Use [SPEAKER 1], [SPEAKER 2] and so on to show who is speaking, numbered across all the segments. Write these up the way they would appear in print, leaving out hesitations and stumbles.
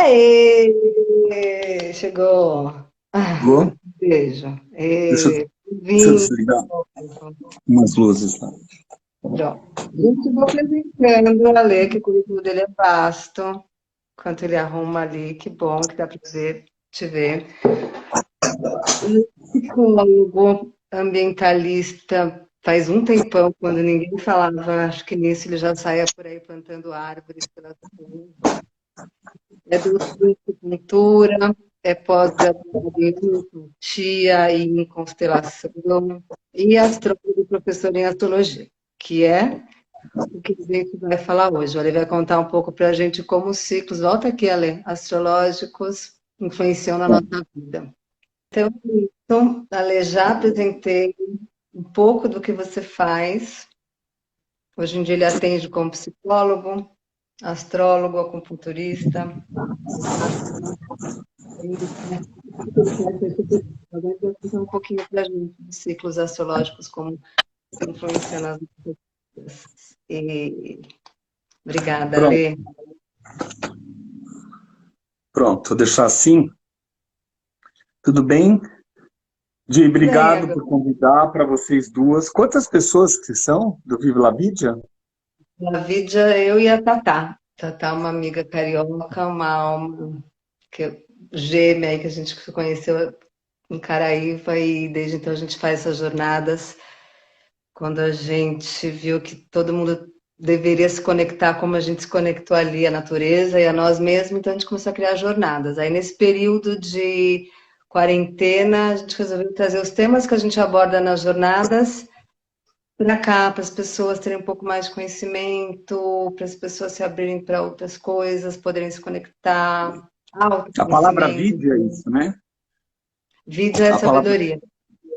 [SPEAKER 1] Aê! Chegou!
[SPEAKER 2] Chegou?
[SPEAKER 1] Beijo.
[SPEAKER 2] Deixa,
[SPEAKER 1] E,
[SPEAKER 2] deixa eu
[SPEAKER 1] vim.
[SPEAKER 2] desligar umas luzes lá.
[SPEAKER 1] Gente, vou apresentando a Lê, que o currículo dele é vasto. Enquanto ele arruma ali, que bom que dá para te ver. Psicólogo, ambientalista, faz um tempão, quando ninguém falava, acho que nisso ele já saía por aí plantando árvores pelas ruas. É docente de pintura, é pós-graduado em homeopatia e em constelação, e astrólogo e professor em astrologia, que é o que a gente vai falar hoje. Ele vai contar um pouco para a gente como os ciclos, volta aqui, Ale, astrológicos influenciam na nossa vida. Então, Ale, já apresentei um pouco do que você faz. Hoje em dia ele atende como psicólogo, astrólogo, acupunturista. Agora vai contar um pouquinho para a gente dos ciclos astrológicos, como influenciam nas vidas. Obrigada,
[SPEAKER 2] Pronto,
[SPEAKER 1] Lê.
[SPEAKER 2] pronto, vou deixar assim. Tudo bem? Di,
[SPEAKER 1] Tudo bem,
[SPEAKER 2] obrigado
[SPEAKER 1] agora.
[SPEAKER 2] por convidar para vocês duas. Quantas pessoas que são do Viva La Vidia?
[SPEAKER 1] Na vida, eu e a Tatá. Tatá é uma amiga carioca, uma alma gêmea aí que a gente se conheceu em Caraíva e desde então a gente faz essas jornadas. Quando a gente viu que todo mundo deveria se conectar como a gente se conectou ali à natureza e a nós mesmos, então a gente começou a criar jornadas. Aí nesse período de quarentena, a gente resolveu trazer os temas que a gente aborda nas jornadas para cá, para as pessoas terem um pouco mais de conhecimento, para as pessoas se abrirem para outras coisas, poderem se conectar,
[SPEAKER 2] A palavra
[SPEAKER 1] autoconhecimento.
[SPEAKER 2] Vidia é isso, né?
[SPEAKER 1] Vídeo é
[SPEAKER 2] A palavra
[SPEAKER 1] sabedoria.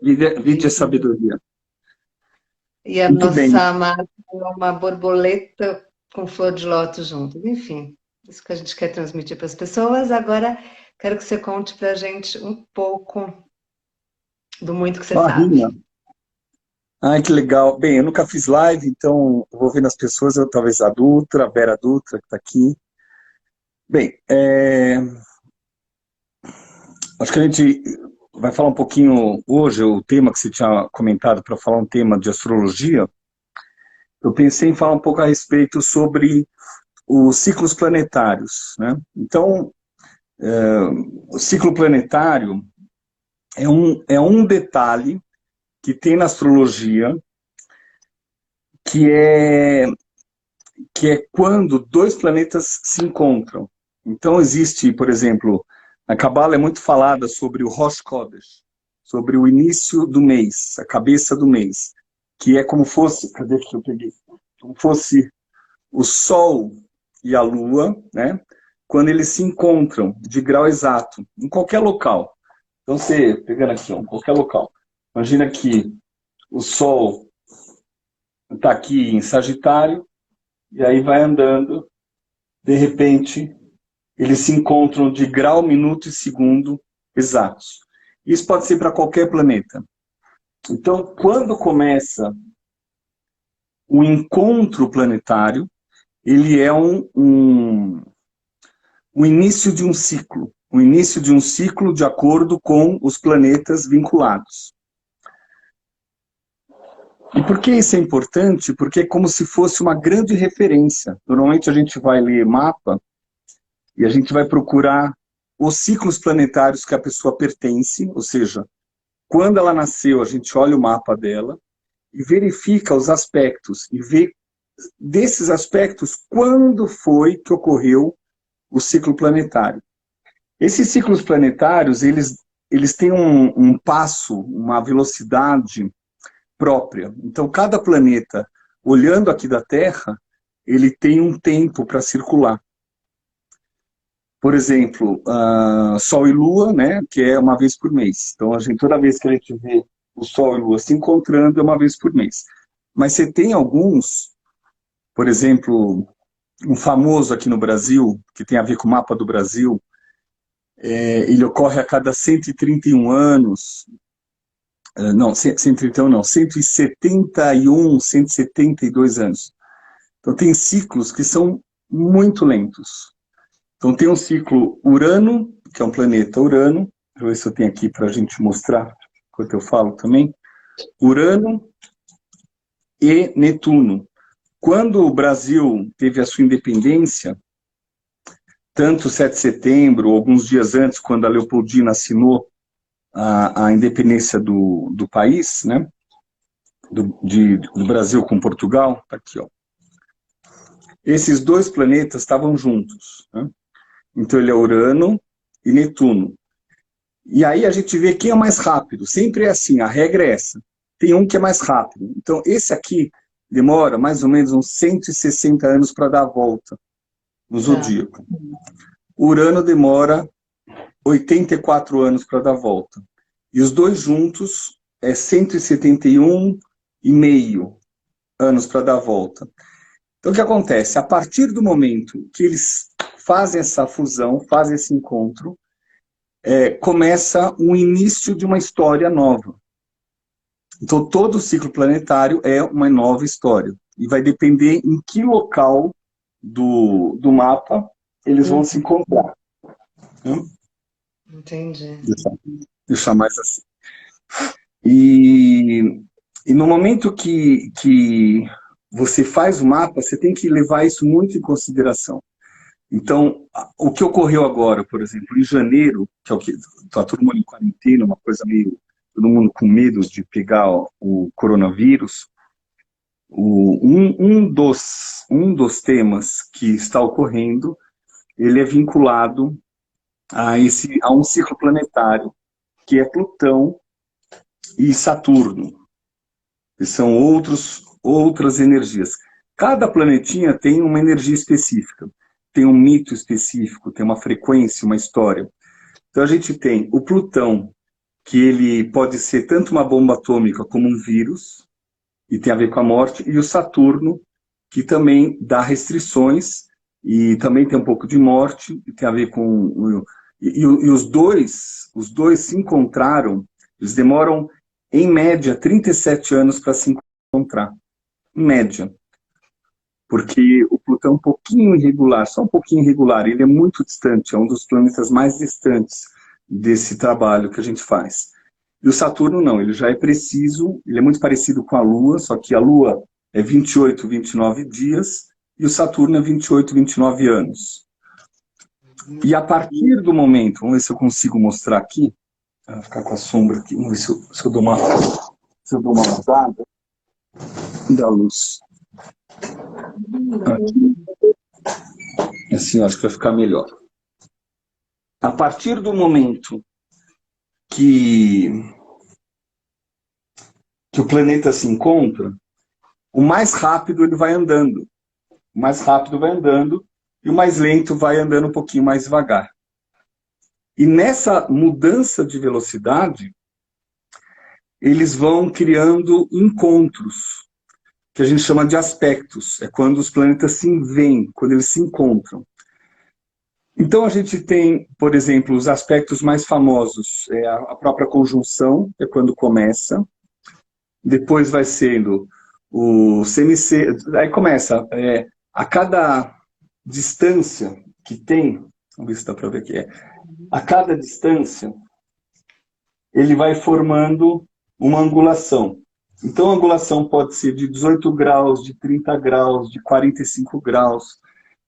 [SPEAKER 2] Vidia é sabedoria.
[SPEAKER 1] E a
[SPEAKER 2] Muito bem.
[SPEAKER 1] nossa marca é uma borboleta com flor de lótus junto. Enfim, isso que a gente quer transmitir para as pessoas. Agora, quero que você conte para a gente um pouco do muito que você sabe.
[SPEAKER 2] Barrinha. Ai, que legal. Bem, eu nunca fiz live, então eu vou vendo as pessoas, talvez a Dutra, a Vera Dutra, que está aqui. Bem, acho que a gente vai falar um pouquinho hoje, o tema que você tinha comentado para falar um tema de astrologia. Eu pensei em falar um pouco a respeito sobre os ciclos planetários, né? Então, o ciclo planetário é um detalhe que tem na astrologia que é quando dois planetas se encontram. Então existe, por exemplo, a Cabala é muito falada sobre o Rosh Chodesh, sobre o início do mês, a cabeça do mês, que é como fosse, cadê que eu peguei? Como fosse o Sol e a Lua, né? Quando eles se encontram de grau exato, em qualquer local. Então você, pegando aqui, em qualquer local. Imagina que o Sol está aqui em Sagitário, e aí vai andando, de repente, eles se encontram de grau, minuto e segundo exatos. Isso pode ser para qualquer planeta. Então, quando começa o encontro planetário, ele é o início de um ciclo. O início de um ciclo de acordo com os planetas vinculados. E por que isso é importante? Porque é como se fosse uma grande referência. Normalmente a gente vai ler mapa e a gente vai procurar os ciclos planetários que a pessoa pertence, ou seja, quando ela nasceu, a gente olha o mapa dela e verifica os aspectos, e vê desses aspectos quando foi que ocorreu o ciclo planetário. Esses ciclos planetários, eles têm um passo, uma velocidade própria. Então, cada planeta, olhando aqui da Terra, ele tem um tempo para circular. Por exemplo, Sol e Lua, né, que é uma vez por mês. Então, toda vez que a gente vê o Sol e Lua se encontrando, é uma vez por mês. Mas você tem alguns, por exemplo, um famoso aqui no Brasil, que tem a ver com o mapa do Brasil, ele ocorre a cada 131 anos, não, 131 não, 171, 172 anos. Então, tem ciclos que são muito lentos. Então tem um ciclo Urano, que é um planeta Urano, deixa eu ver se eu tenho aqui para a gente mostrar, enquanto eu falo também, Urano e Netuno. Quando o Brasil teve a sua independência, tanto 7 de setembro, alguns dias antes, quando a Leopoldina assinou a independência do país, né, do Brasil com Portugal, tá aqui, ó. Esses dois planetas estavam juntos, né? Então ele é Urano e Netuno. E aí a gente vê quem é mais rápido, sempre é assim, a regra é essa. Tem um que é mais rápido. Então esse aqui demora mais ou menos uns 160 anos para dar a volta no zodíaco. Urano demora 84 anos para dar a volta. E os dois juntos é 171,5 anos para dar a volta. Então o que acontece? A partir do momento que eles fazem essa fusão, fazem esse encontro, começa o início de uma história nova. Então todo o ciclo planetário é uma nova história. E vai depender em que local do mapa eles vão se encontrar.
[SPEAKER 1] Entendi.
[SPEAKER 2] Deixar mais assim. E no momento que você faz o mapa, você tem que levar isso muito em consideração. Então, o que ocorreu agora, por exemplo, em janeiro, que é o que está todo mundo em quarentena, uma coisa meio, todo mundo com medo de pegar o coronavírus, um dos temas que está ocorrendo, ele é vinculado a um ciclo planetário, que é Plutão e Saturno, que são outras energias. Cada planetinha tem uma energia específica, tem um mito específico, tem uma frequência, uma história. Então a gente tem o Plutão, que ele pode ser tanto uma bomba atômica como um vírus, e tem a ver com a morte, e o Saturno, que também dá restrições, e também tem um pouco de morte, e tem a ver com... E os dois se encontraram, eles demoram, em média, 37 anos para se encontrar. Em média. Porque o Plutão é um pouquinho irregular, só um pouquinho irregular, ele é muito distante, é um dos planetas mais distantes desse trabalho que a gente faz. E o Saturno não, ele já é preciso, ele é muito parecido com a Lua, só que a Lua é 28, 29 dias, e o Saturno é 28, 29 anos. E a partir do momento, vamos ver se eu consigo mostrar aqui, vou ficar com a sombra aqui, vamos ver se eu dou uma mudada da luz. Aqui. Assim, eu acho que vai ficar melhor. A partir do momento que o planeta se encontra, o mais rápido ele vai andando. O mais rápido vai andando e o mais lento vai andando um pouquinho mais devagar. E nessa mudança de velocidade, eles vão criando encontros, que a gente chama de aspectos. É quando os planetas se veem, quando eles se encontram. Então a gente tem, por exemplo, os aspectos mais famosos. É a própria conjunção, é quando começa. Depois vai sendo o semicírculo. Aí começa, a cada distância que tem, vamos ver se dá para ver aqui, a cada distância, ele vai formando uma angulação. Então a angulação pode ser de 18 graus, de 30 graus, de 45 graus,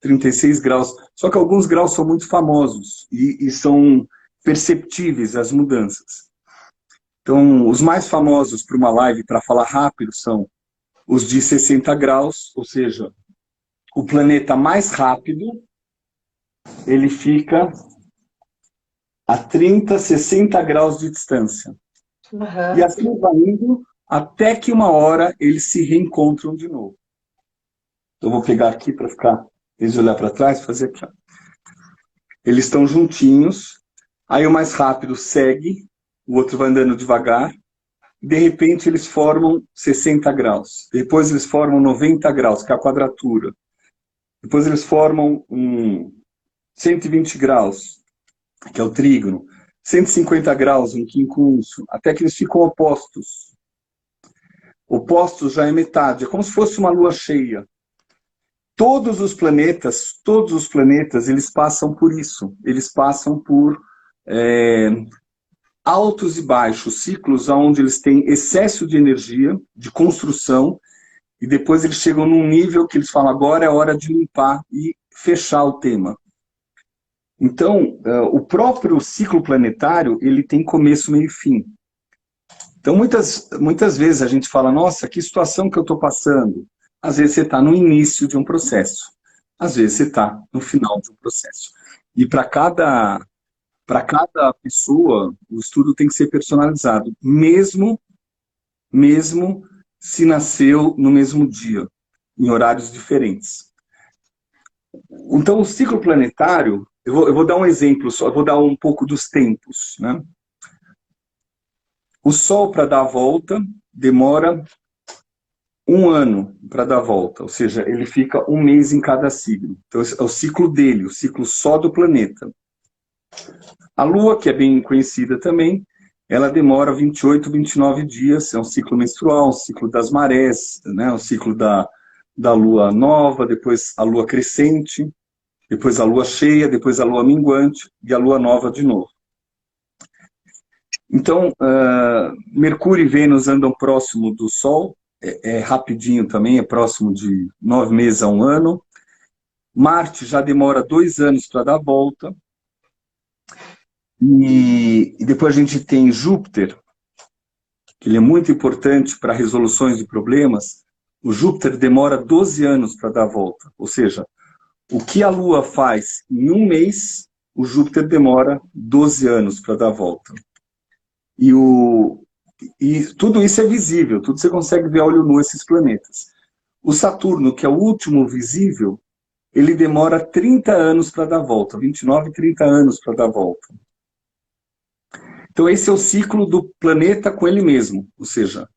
[SPEAKER 2] 36 graus, só que alguns graus são muito famosos e são perceptíveis as mudanças. Então, os mais famosos para uma live, para falar rápido, são os de 60 graus, ou seja, o planeta mais rápido, ele fica a 30, 60 graus de distância.
[SPEAKER 1] Uhum.
[SPEAKER 2] E assim vai indo até que uma hora eles se reencontram de novo. Então, eu vou pegar aqui para ficar, desde olhar para trás, fazer aqui. Ó. Eles estão juntinhos, aí o mais rápido segue, o outro vai andando devagar, de repente eles formam 60 graus, depois eles formam 90 graus, que é a quadratura, depois eles formam 120 graus, que é o trígono, 150 graus, um quincunço, até que eles ficam opostos. Opostos já é metade, é como se fosse uma lua cheia. todos os planetas, eles passam por isso. Eles passam por altos e baixos, ciclos onde eles têm excesso de energia, de construção, e depois eles chegam num nível que eles falam, agora é hora de limpar e fechar o tema. Então, o próprio ciclo planetário, ele tem começo, meio e fim. Então, muitas vezes a gente fala, nossa, que situação que eu estou passando. Às vezes você está no início de um processo. Às vezes você está no final de um processo. E para cada pessoa, o estudo tem que ser personalizado, mesmo se nasceu no mesmo dia, em horários diferentes. Então, o ciclo planetário, eu vou dar um exemplo só, eu vou dar um pouco dos tempos, né? O Sol, para dar a volta, demora 1 ano para dar a volta, ou seja, ele fica 1 mês em cada signo. Então, esse é o ciclo dele, o ciclo só do planeta. A Lua, que é bem conhecida também, ela demora 28, 29 dias, é um ciclo menstrual, um ciclo das marés, né? Um ciclo da Lua nova, depois a Lua crescente, depois a Lua cheia, depois a Lua minguante e a Lua nova de novo. Então, Mercúrio e Vênus andam próximo do Sol, é rapidinho também, é próximo de 9 meses a 1 ano. Marte já demora 2 anos para dar a volta. E depois a gente tem Júpiter, que ele é muito importante para resoluções de problemas. O Júpiter demora 12 anos para dar a volta. Ou seja, o que a Lua faz em 1 mês, o Júpiter demora 12 anos para dar a volta. E tudo isso é visível, tudo você consegue ver a olho nu esses planetas. O Saturno, que é o último visível, ele demora 30 anos para dar a volta, 29, 30 anos para dar a volta. Então esse é o ciclo do planeta com ele mesmo, ou seja,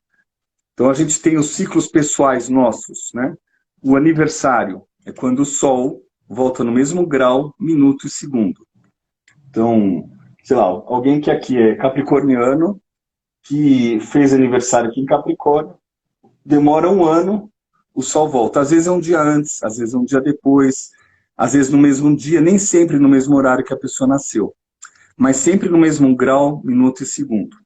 [SPEAKER 2] então a gente tem os ciclos pessoais nossos, né? O aniversário é quando o Sol volta no mesmo grau, minuto e segundo. Então, sei lá, alguém que aqui é capricorniano, que fez aniversário aqui em Capricórnio, demora 1 ano, o Sol volta. Às vezes é um dia antes, às vezes é um dia depois, às vezes no mesmo dia, nem sempre no mesmo horário que a pessoa nasceu, mas sempre no mesmo grau, minuto e segundo.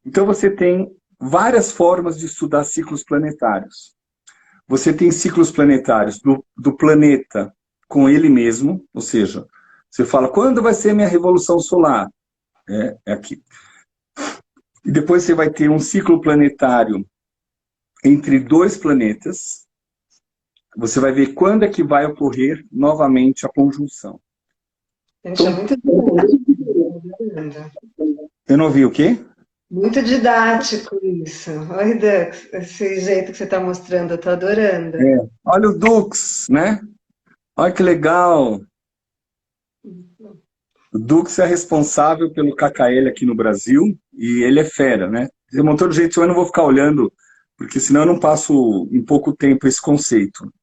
[SPEAKER 2] Então você tem várias formas de estudar ciclos planetários. Você tem ciclos planetários do planeta com ele mesmo, ou seja, você fala, quando vai ser minha revolução solar? É aqui. E depois você vai ter um ciclo planetário entre 2 planetas. Você vai ver quando é que vai ocorrer novamente a conjunção.
[SPEAKER 1] Gente, é muito didático.
[SPEAKER 2] Eu não ouvi o quê?
[SPEAKER 1] Muito didático isso. Olha, Dux, esse jeito que você está mostrando, eu estou adorando.
[SPEAKER 2] Olha o Dux, né? Olha que legal. O Dux é responsável pelo KKL aqui no Brasil e ele é fera, né? De um montão de gente, eu não vou ficar olhando, porque senão eu não passo em pouco tempo esse conceito.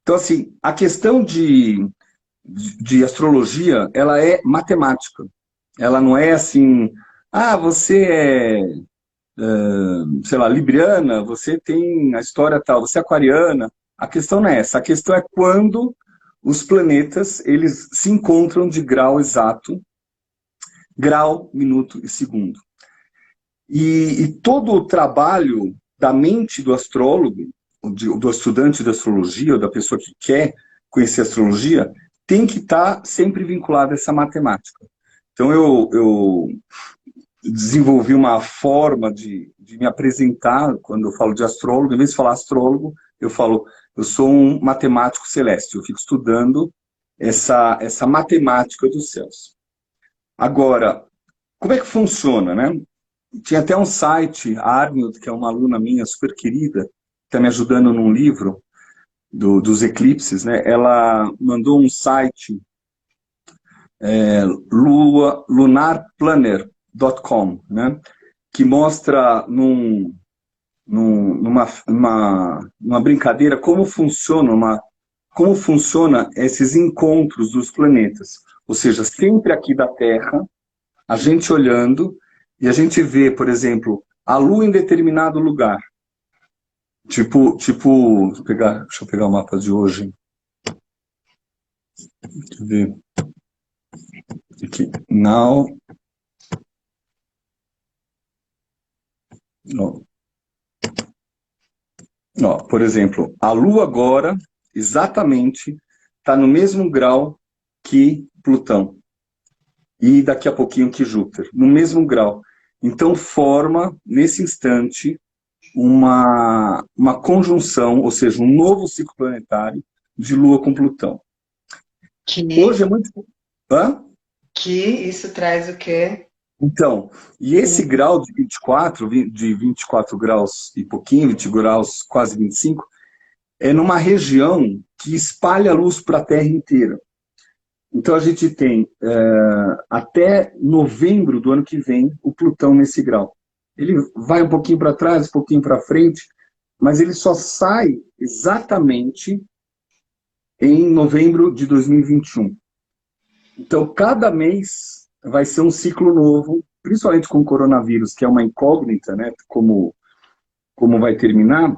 [SPEAKER 2] Então, assim, a questão de astrologia, ela é matemática. Ela não é assim, você sei lá, libriana, você tem a história tal, você é aquariana. A questão não é essa. A questão é quando os planetas, eles se encontram de grau exato, grau, minuto e segundo. E todo o trabalho da mente do astrólogo, do estudante de astrologia, ou da pessoa que quer conhecer a astrologia, tem que estar sempre vinculado a essa matemática. Então eu desenvolvi uma forma de me apresentar, quando eu falo de astrólogo, em vez de falar astrólogo, eu falo, eu sou um matemático celeste, eu fico estudando essa matemática dos céus. Agora, como é que funciona, né? Tinha até um site, a Arnold, que é uma aluna minha super querida, está me ajudando num livro dos eclipses, né? Ela mandou um site, lunarplanner.com, né? Que mostra numa brincadeira como funciona esses encontros dos planetas. Ou seja, sempre aqui da Terra, a gente olhando, e a gente vê, por exemplo, a Lua em determinado lugar. Deixa eu pegar o mapa de hoje. Deixa eu ver. Aqui, now. Ó, por exemplo, a Lua agora, exatamente, está no mesmo grau que Plutão. E daqui a pouquinho que Júpiter, no mesmo grau. Então forma, nesse instante, uma conjunção, ou seja, um novo ciclo planetário de Lua com Plutão. Hoje é muito... Hã?
[SPEAKER 1] Que isso traz o quê?
[SPEAKER 2] Então, e esse grau de 24 graus e pouquinho, 20 graus, quase 25, é numa região que espalha a luz para a Terra inteira. Então a gente tem, até novembro do ano que vem, o Plutão nesse grau. Ele vai um pouquinho para trás, um pouquinho para frente, mas ele só sai exatamente em novembro de 2021. Então, cada mês vai ser um ciclo novo, principalmente com o coronavírus, que é uma incógnita, né, como vai terminar,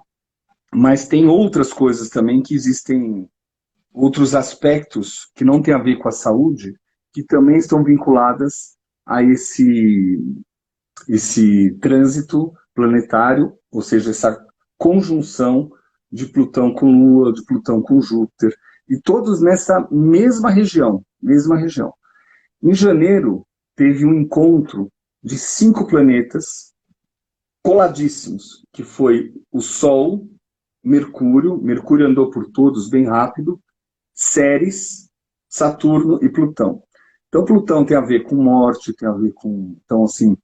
[SPEAKER 2] mas tem outras coisas também que existem, outros aspectos que não têm a ver com a saúde, que também estão vinculadas a esse trânsito planetário, ou seja, essa conjunção de Plutão com Lua, de Plutão com Júpiter, e todos nessa mesma região, Em janeiro, teve um encontro de 5 planetas coladíssimos, que foi o Sol, Mercúrio andou por todos bem rápido, Ceres, Saturno e Plutão. Então, Plutão tem a ver com morte, tem a ver com... Então, assim,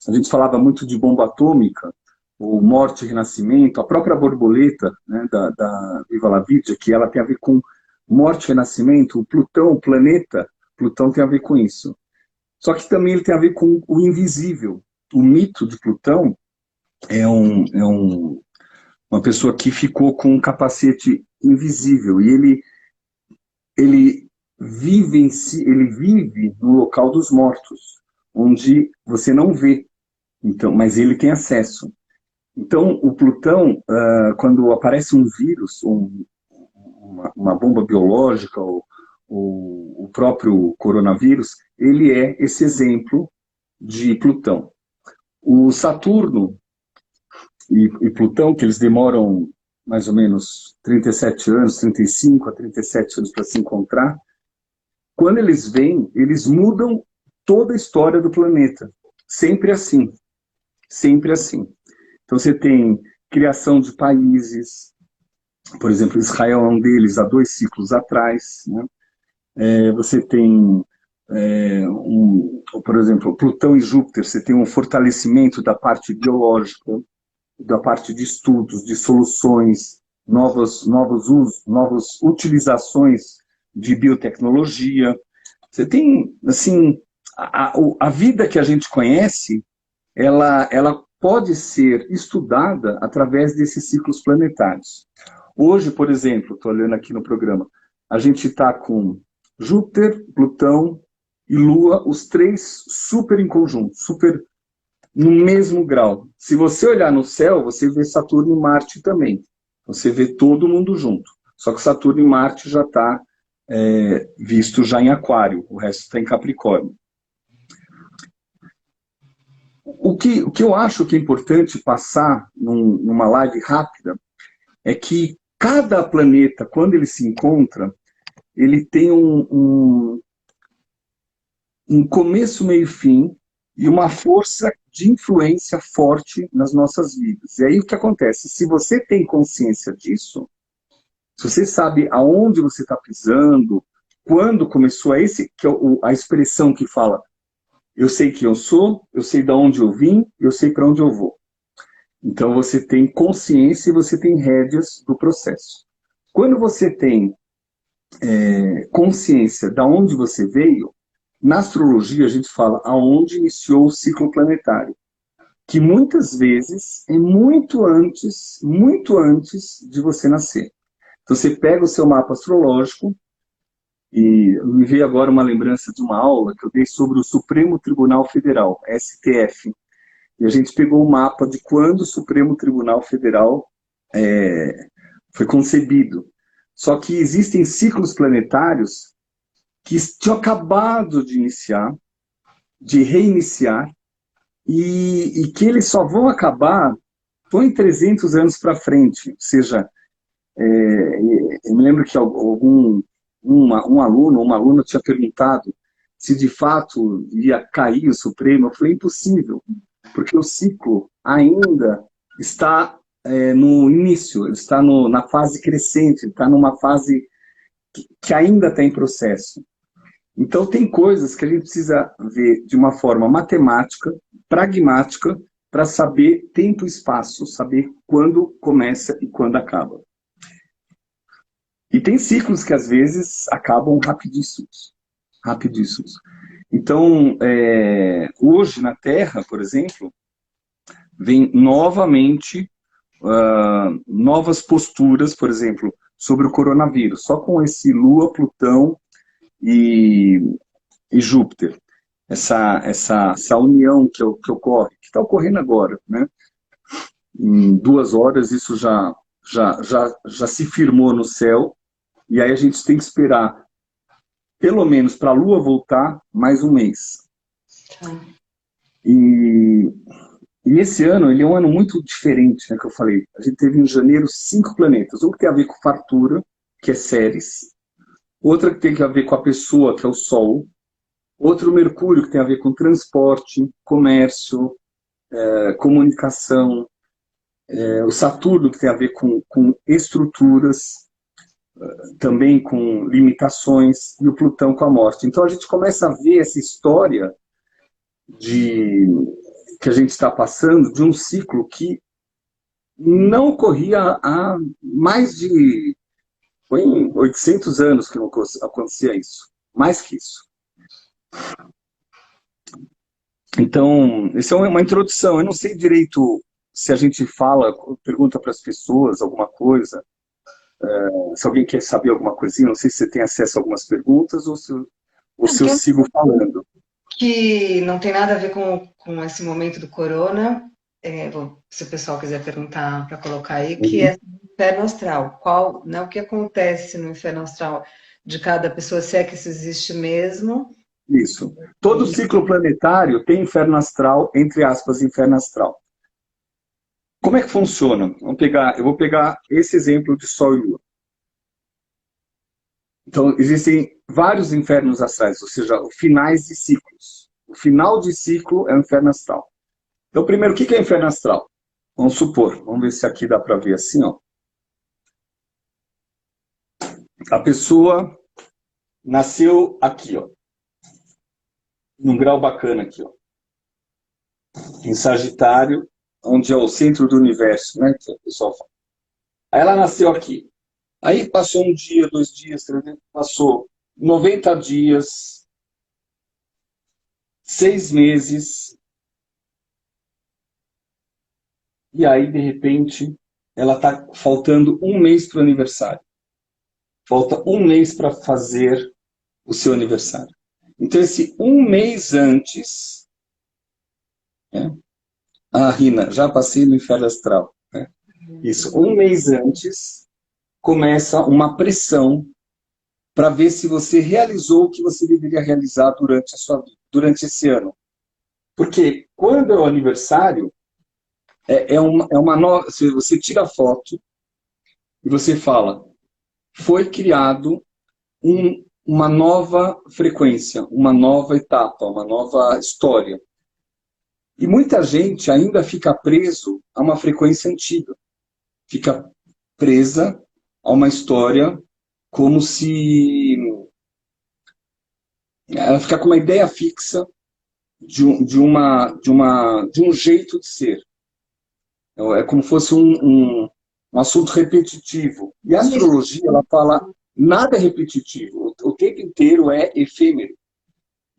[SPEAKER 2] a gente falava muito de bomba atômica, ou morte e renascimento, a própria borboleta, né, da Viva la Vida, que ela tem a ver com morte e renascimento, o Plutão, o planeta, Plutão tem a ver com isso. Só que também ele tem a ver com o invisível. O mito de Plutão é uma pessoa que ficou com um capacete invisível, e ele vive no local dos mortos, onde você não vê, então, mas ele tem acesso. Então, o Plutão, quando aparece um vírus, uma bomba biológica, ou o próprio coronavírus, ele é esse exemplo de Plutão. O Saturno e Plutão, que eles demoram mais ou menos 37 anos, 35 a 37 anos para se encontrar, quando eles vêm, eles mudam toda a história do planeta. Sempre assim. Sempre assim. Então você tem criação de países, por exemplo, Israel é um deles há 2 ciclos atrás, né? Você tem, por exemplo, Plutão e Júpiter, você tem um fortalecimento da parte biológica, da parte de estudos, de soluções, novos usos, novas utilizações de biotecnologia. Você tem, assim, a vida que a gente conhece, ela pode ser estudada através desses ciclos planetários. Hoje, por exemplo, estou olhando aqui no programa, a gente está com Júpiter, Plutão e Lua, os 3 super em conjunto, super no mesmo grau. Se você olhar no céu, você vê Saturno e Marte também. Você vê todo mundo junto. Só que Saturno e Marte já está visto já em Aquário, o resto está em Capricórnio. O que eu acho que é importante passar numa live rápida é que cada planeta, quando ele se encontra, ele tem um começo, meio e fim, e uma força de influência forte nas nossas vidas. E aí o que acontece? Se você tem consciência disso, se você sabe aonde você está pisando, quando começou que é a expressão que fala, eu sei quem eu sou, eu sei de onde eu vim, eu sei para onde eu vou. Então você tem consciência e você tem rédeas do processo. Quando você tem consciência de onde você veio, na astrologia a gente fala aonde iniciou o ciclo planetário, que muitas vezes é muito antes de você nascer. Então você pega o seu mapa astrológico, e me veio agora uma lembrança de uma aula que eu dei sobre o Supremo Tribunal Federal, STF, e a gente pegou o mapa de quando o Supremo Tribunal Federal foi concebido. Só que existem ciclos planetários que tinham acabado de iniciar, de reiniciar, e que eles só vão acabar em 300 anos para frente. Ou seja, eu me lembro que um aluno ou uma aluna tinha perguntado se de fato ia cair o Supremo. Eu falei, impossível, porque o ciclo ainda está no início, está na fase crescente, está numa fase que ainda está em processo. Então, tem coisas que a gente precisa ver de uma forma matemática, pragmática, para saber tempo e espaço, saber quando começa e quando acaba. E tem ciclos que, às vezes, acabam rapidíssimos. Rapidíssimos. Então, hoje, na Terra, por exemplo, vem novamente novas posturas, por exemplo, sobre o coronavírus, só com esse Lua, Plutão e Júpiter, essa união que ocorre, que está ocorrendo agora, né? Em 2 horas isso já se firmou no céu, e aí a gente tem que esperar, pelo menos para a Lua voltar, mais um mês. E esse ano, ele é um ano muito diferente, né, que eu falei. A gente teve em janeiro 5 planetas, um que tem a ver com fartura, que é Ceres, outra que tem a ver com a pessoa, que é o Sol, outro Mercúrio, que tem a ver com transporte, comércio, comunicação, o Saturno, que tem a ver com estruturas, também com limitações, e o Plutão com a morte. Então a gente começa a ver essa história que a gente está passando, de um ciclo que não ocorria há mais de 800 anos que não acontecia isso, mais que isso. Então, isso é uma introdução. Eu não sei direito se a gente pergunta para as pessoas alguma coisa, se alguém quer saber alguma coisinha, não sei se você tem acesso a algumas perguntas ou se eu sigo falando.
[SPEAKER 1] Que não tem nada a ver com esse momento do corona, se o pessoal quiser perguntar para colocar aí, que é o inferno astral. O que acontece no inferno astral de cada pessoa, se é que isso existe mesmo?
[SPEAKER 2] Isso. Todo ciclo planetário tem inferno astral, entre aspas, inferno astral. Como é que funciona? Eu vou pegar esse exemplo de Sol e Lua. Então, existem vários infernos astrais, ou seja, finais de ciclos. O final de ciclo é o inferno astral. Então, primeiro, o que é inferno astral? Vamos supor, vamos ver se aqui dá para ver assim, ó. A pessoa nasceu aqui, ó, num grau bacana aqui, ó, em Sagitário, onde é o centro do universo, né, que o pessoal fala. Aí ela nasceu aqui. Aí passou 1 dia, 2 dias, 3 dias, passou 90 dias, 6 meses, e aí, de repente, ela está faltando 1 mês para o aniversário. Falta 1 mês para fazer o seu aniversário. Então, esse 1 mês antes... Né? Rina, já passei no inferno astral. Né? Isso, 1 mês antes, começa uma pressão para ver se você realizou o que você deveria realizar durante a sua vida, durante esse ano. Porque quando é o aniversário, uma nova... Você tira a foto e você fala, foi criado uma nova frequência, uma nova etapa, uma nova história. E muita gente ainda fica preso a uma frequência antiga. Fica presa a uma história como se... Ela fica com uma ideia fixa de um jeito de ser. É como se fosse um assunto repetitivo. E a astrologia, ela fala, nada é repetitivo. O tempo inteiro é efêmero.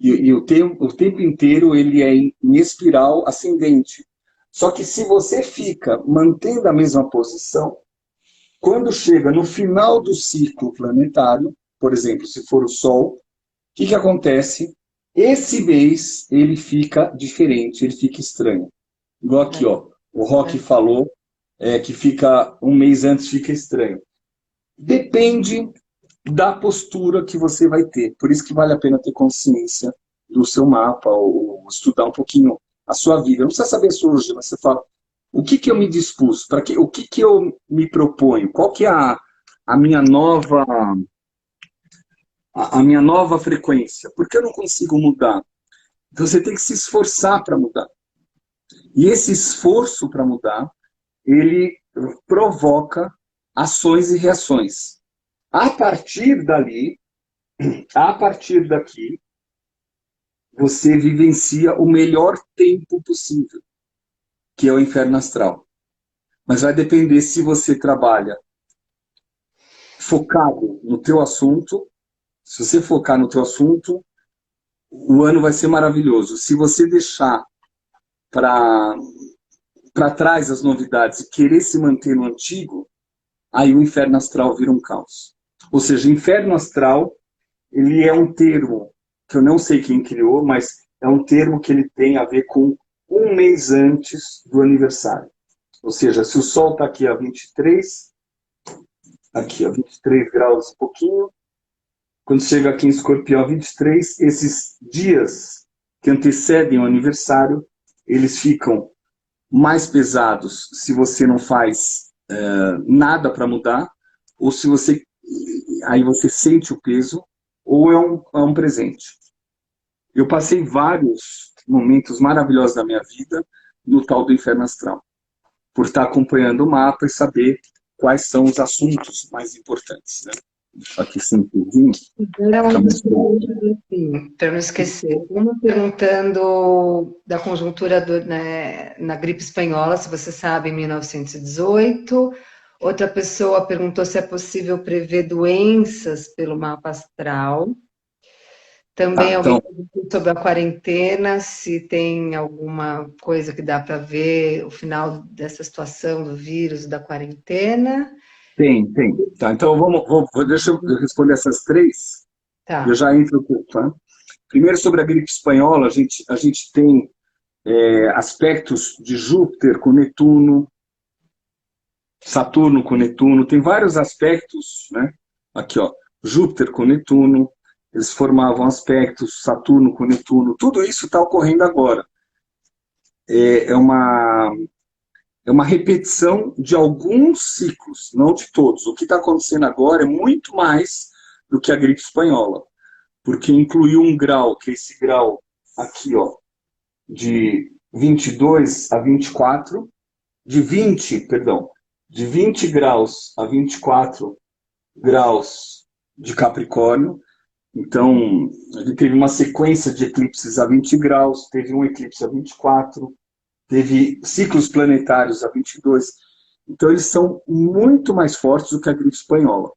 [SPEAKER 2] E o tempo inteiro ele é em espiral ascendente. Só que se você fica mantendo a mesma posição, quando chega no final do ciclo planetário, por exemplo, se for o Sol, o que acontece? Esse mês ele fica diferente, ele fica estranho. Igual aqui, ó, o Rock falou, que fica um mês antes, fica estranho. Depende da postura que você vai ter. Por isso que vale a pena ter consciência do seu mapa, ou estudar um pouquinho a sua vida. Não precisa saber astrologia, mas você fala, o que eu me dispus? O que eu me proponho? Qual que é a minha nova... a minha nova frequência? Por que eu não consigo mudar? Então você tem que se esforçar para mudar. E esse esforço para mudar, ele provoca ações e reações. A partir dali, a partir daqui, você vivencia o melhor tempo possível, que é o inferno astral. Mas vai depender se você trabalha focado no teu assunto. Se você focar no teu assunto, o ano vai ser maravilhoso. Se você deixar para trás as novidades e querer se manter no antigo, aí o inferno astral vira um caos. Ou seja, inferno astral, ele é um termo que eu não sei quem criou, mas é um termo que ele tem a ver com um mês antes do aniversário. Ou seja, se o Sol está aqui a 23, aqui a 23 graus e pouquinho, quando chega aqui em Escorpião 23, esses dias que antecedem o aniversário, eles ficam mais pesados se você não faz nada para mudar, ou se você, aí você sente o peso, ou é um presente. Eu passei vários momentos maravilhosos da minha vida no tal do inferno astral, por estar acompanhando o mapa e saber quais são os assuntos mais importantes, né? Aqui simplesmente.
[SPEAKER 1] Para não esquecer, uma perguntando da conjuntura na gripe espanhola, se você sabe, em 1918. Outra pessoa perguntou se é possível prever doenças pelo mapa astral. Também alguém perguntou sobre a quarentena, se tem alguma coisa que dá para ver o final dessa situação do vírus, da quarentena.
[SPEAKER 2] Tem. Tá, então deixa eu responder essas três. Tá. Eu já entro. Tá? Primeiro, sobre a gripe espanhola, a gente tem aspectos de Júpiter com Netuno, Saturno com Netuno, tem vários aspectos, né? Aqui, ó, Júpiter com Netuno, eles formavam aspectos, Saturno com Netuno, tudo isso está ocorrendo agora. É uma repetição de alguns ciclos, não de todos. O que está acontecendo agora é muito mais do que a gripe espanhola, porque incluiu um grau, que é esse grau aqui, ó, de 22 a 24, de 20 graus a 24 graus de Capricórnio. Então, ele teve uma sequência de eclipses a 20 graus, teve um eclipse a 24, teve ciclos planetários a 22. Então, eles são muito mais fortes do que a gripe espanhola.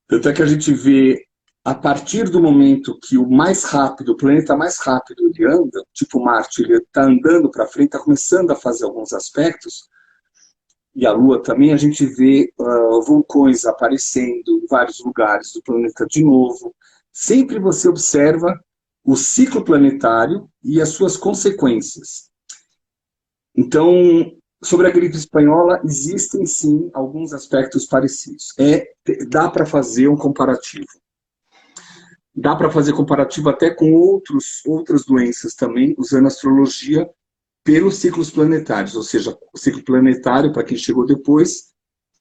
[SPEAKER 2] Tanto é que a gente vê, a partir do momento que o planeta mais rápido ele anda, tipo Marte, ele está andando para frente, está começando a fazer alguns aspectos, e a Lua também, a gente vê vulcões aparecendo em vários lugares do planeta de novo. Sempre você observa o ciclo planetário e as suas consequências. Então, sobre a gripe espanhola, existem sim alguns aspectos parecidos. Dá para fazer um comparativo. Dá para fazer comparativo até com outras doenças também, usando astrologia pelos ciclos planetários. Ou seja, o ciclo planetário, para quem chegou depois,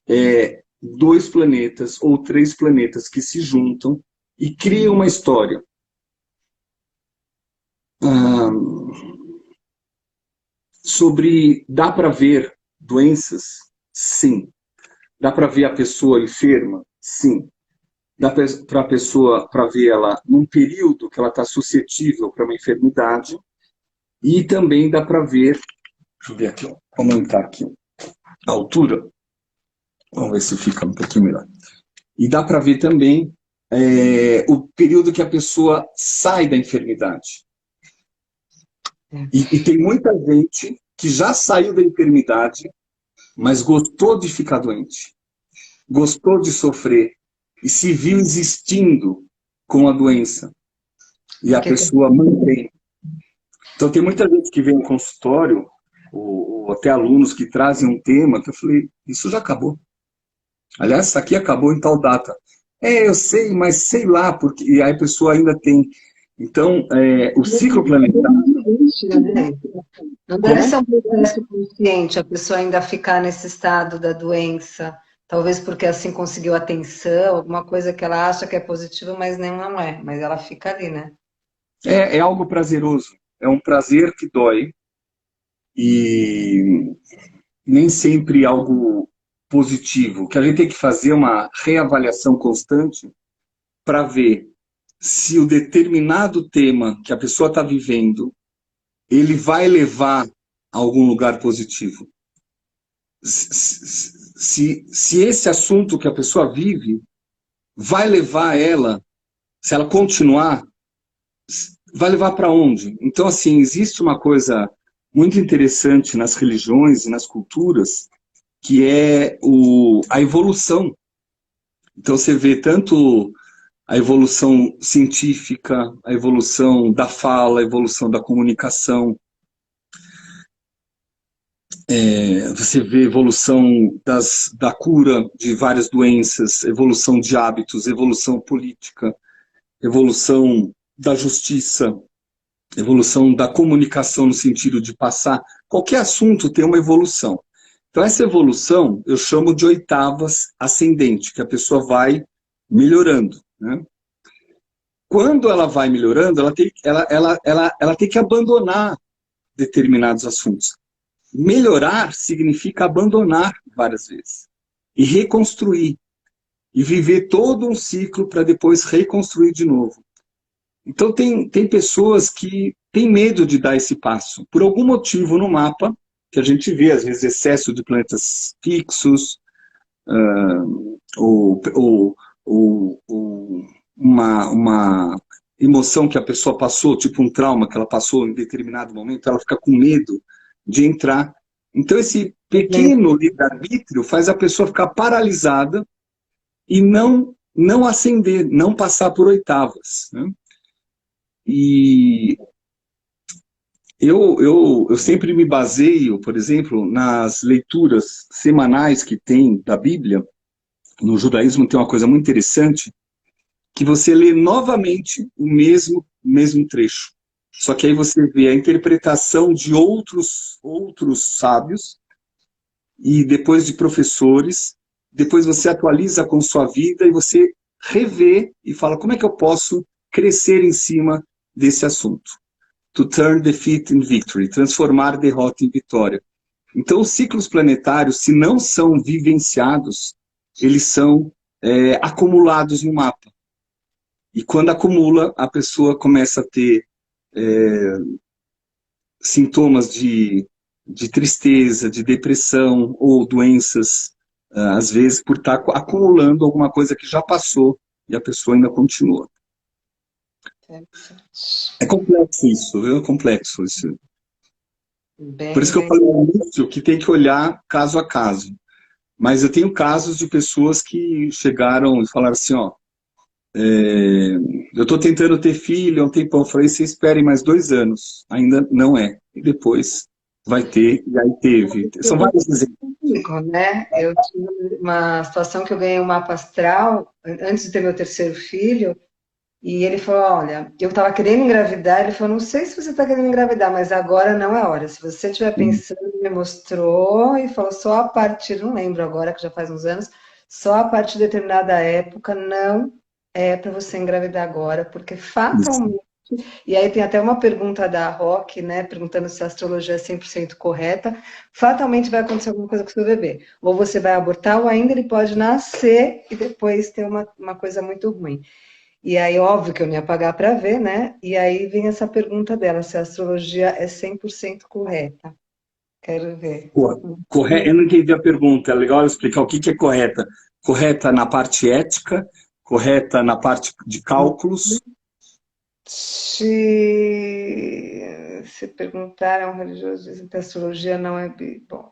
[SPEAKER 2] é 2 planetas ou 3 planetas que se juntam e criam uma história. Dá para ver doenças? Sim. Dá para ver a pessoa enferma? Sim. Dá para a pessoa, para ver ela num período que ela está suscetível para uma enfermidade, e também dá para ver, deixa eu ver aqui, aumentar aqui a altura, vamos ver se fica um pouquinho melhor. E dá para ver também o período que a pessoa sai da enfermidade. E tem muita gente que já saiu da enfermidade, mas gostou de ficar doente, gostou de sofrer, e se viu existindo com a doença. E a pessoa mantém. Então tem muita gente que vem no consultório ou até alunos que trazem um tema, que eu falei, isso já acabou. Aliás, isso aqui acabou em tal data. Eu sei, mas sei lá, porque e aí a pessoa ainda tem. Então, o ciclo planetário...
[SPEAKER 1] Não deve
[SPEAKER 2] Como?
[SPEAKER 1] ser um processo consciente a pessoa ainda ficar nesse estado da doença, talvez porque assim conseguiu atenção, alguma coisa que ela acha que é positiva, mas não é, mas ela fica ali, né?
[SPEAKER 2] É algo prazeroso. É um prazer que dói e nem sempre algo positivo. O que a gente tem que fazer é uma reavaliação constante para ver se o determinado tema que a pessoa está vivendo, ele vai levar a algum lugar positivo. Se esse assunto que a pessoa vive vai levar ela, se ela continuar, vai levar para onde? Então, assim, existe uma coisa muito interessante nas religiões e nas culturas, que é a evolução. Então, você vê tanto a evolução científica, a evolução da fala, a evolução da comunicação, você vê evolução da cura de várias doenças, evolução de hábitos, evolução política, evolução da justiça, evolução da comunicação no sentido de passar. Qualquer assunto tem uma evolução. Então, essa evolução eu chamo de oitavas ascendente, que a pessoa vai melhorando, né? Quando ela vai melhorando, ela tem que abandonar determinados assuntos. Melhorar significa abandonar várias vezes. E reconstruir. E viver todo um ciclo para depois reconstruir de novo. Então, tem pessoas que têm medo de dar esse passo. Por algum motivo no mapa, que a gente vê, às vezes, excesso de planetas fixos, ou uma emoção que a pessoa passou, tipo um trauma que ela passou em determinado momento, ela fica com medo de entrar. Então, esse pequeno livre-arbítrio faz a pessoa ficar paralisada e não ascender, não passar por oitavas, né? E eu sempre me baseio, por exemplo, nas leituras semanais que tem da Bíblia. No judaísmo tem uma coisa muito interessante, que você lê novamente o mesmo trecho. Só que aí você vê a interpretação de outros sábios, e depois de professores, depois você atualiza com sua vida e você revê e fala, como é que eu posso crescer em cima desse assunto? To turn defeat in victory, transformar derrota em vitória. Então, os ciclos planetários, se não são vivenciados, eles são acumulados no mapa. E quando acumula, a pessoa começa a ter sintomas de tristeza, de depressão ou doenças, às vezes por estar acumulando alguma coisa que já passou e a pessoa ainda continua. É complexo isso, viu? É complexo isso. Por isso que eu falei no início que tem que olhar caso a caso. Mas eu tenho casos de pessoas que chegaram e falaram assim, ó, eu estou tentando ter filho há um tempão. Eu falei, você espere mais 2 anos. Ainda não é. E depois vai ter, e aí teve. São vários exemplos.
[SPEAKER 1] Né? Eu tive uma situação que eu ganhei um mapa astral antes de ter meu terceiro filho, e ele falou, olha, eu estava querendo engravidar, ele falou, não sei se você está querendo engravidar, mas agora não é hora. Se você estiver pensando, me mostrou e falou, só a partir, não lembro agora, que já faz uns anos, só a partir de determinada época não é para você engravidar agora, porque fatalmente... E aí tem até uma pergunta da Rock, né, perguntando se a astrologia é 100% correta. Fatalmente vai acontecer alguma coisa com o seu bebê. Ou você vai abortar, ou ainda ele pode nascer e depois ter uma coisa muito ruim. E aí, óbvio que eu não ia pagar para ver, né? E aí vem essa pergunta dela, se a astrologia é 100% correta. Quero ver.
[SPEAKER 2] Eu não entendi a pergunta. É legal eu explicar o que é correta. Correta na parte ética, correta na parte de cálculos.
[SPEAKER 1] Se perguntar a um religioso, dizem que a astrologia não é... Bom,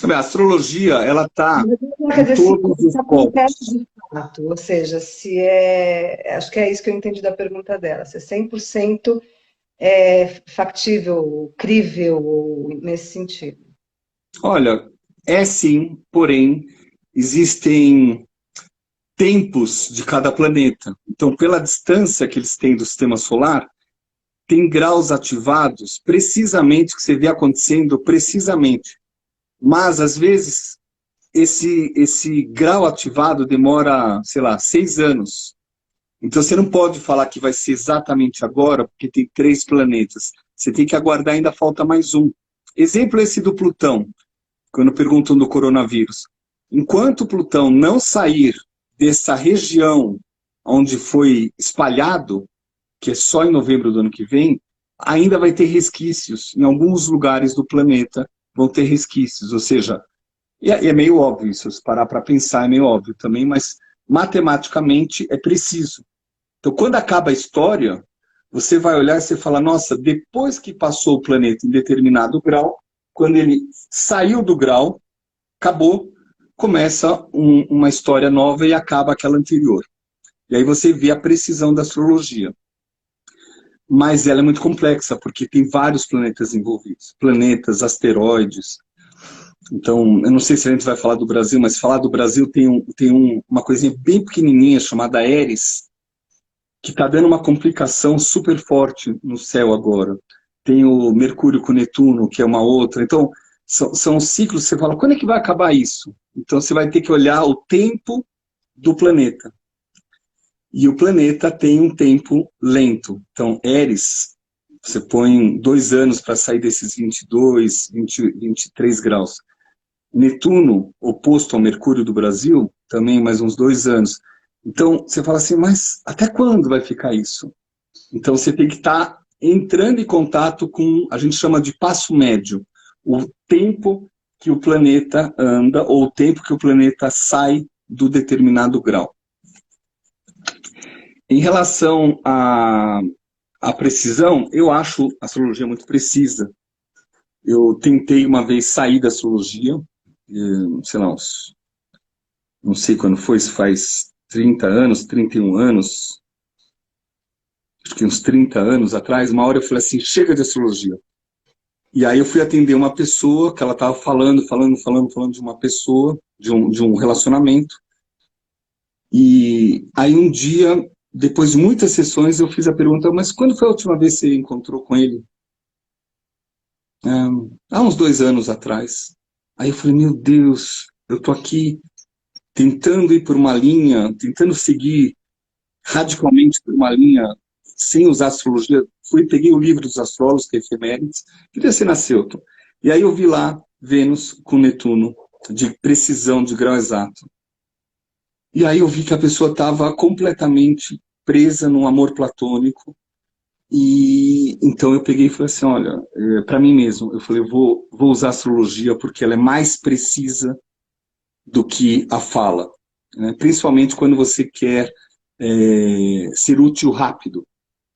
[SPEAKER 2] a astrologia, ela está em todos os pontos.
[SPEAKER 1] Fato, ou seja, se é... Acho que é isso que eu entendi da pergunta dela. Se é 100% é factível, crível nesse sentido?
[SPEAKER 2] Olha, é sim, porém, existem tempos de cada planeta. Então, pela distância que eles têm do sistema solar, tem graus ativados precisamente, que você vê acontecendo precisamente. Mas, às vezes, esse grau ativado demora, sei lá, 6 anos. Então, você não pode falar que vai ser exatamente agora, porque tem 3 planetas. Você tem que aguardar, ainda falta mais um. Exemplo esse do Plutão, quando perguntam do coronavírus. Enquanto Plutão não sair dessa região onde foi espalhado, que é só em novembro do ano que vem, ainda vai ter resquícios. Em alguns lugares do planeta vão ter resquícios. Ou seja, e é meio óbvio isso, se parar para pensar é meio óbvio também, mas matematicamente é preciso. Então, quando acaba a história, você vai olhar e você fala, nossa, depois que passou o planeta em determinado grau, quando ele saiu do grau, acabou, começa uma história nova e acaba aquela anterior. E aí você vê a precisão da astrologia. Mas ela é muito complexa, porque tem vários planetas envolvidos. Planetas, asteroides. Então, eu não sei se a gente vai falar do Brasil, mas falar do Brasil tem uma coisinha bem pequenininha chamada Eris, que está dando uma complicação super forte no céu agora. Tem o Mercúrio com Netuno, que é uma outra. Então, são ciclos, você fala, quando é que vai acabar isso? Então, você vai ter que olhar o tempo do planeta. E o planeta tem um tempo lento. Então, Eris, você põe 2 anos para sair desses 22, 20, 23 graus. Netuno, oposto ao Mercúrio do Brasil, também mais uns 2 anos. Então, você fala assim, mas até quando vai ficar isso? Então, você tem que estar entrando em contato com, a gente chama de passo médio, o tempo que o planeta anda, ou o tempo que o planeta sai do determinado grau. Em relação à precisão, eu acho a astrologia muito precisa. Eu tentei uma vez sair da astrologia, sei lá, não sei quando foi, se faz 30 anos, 31 anos, acho que uns 30 anos atrás, uma hora eu falei assim, chega de astrologia. E aí eu fui atender uma pessoa, que ela estava falando de uma pessoa, de um relacionamento. E aí um dia, depois de muitas sessões, eu fiz a pergunta, mas quando foi a última vez que você encontrou com ele? Há uns 2 anos atrás. Aí eu falei, meu Deus, eu estou aqui tentando ir por uma linha, tentando seguir radicalmente por uma linha sem usar astrologia. Peguei o livro dos astrólogos, que é Efemérides, queria ser nasceu. E aí eu vi lá Vênus com Netuno, de precisão, de grau exato. E aí eu vi que a pessoa estava completamente presa num amor platônico. E então eu peguei e falei assim, olha, para mim mesmo, eu falei, eu vou usar a astrologia porque ela é mais precisa do que a fala, né? Principalmente quando você quer ser útil rápido.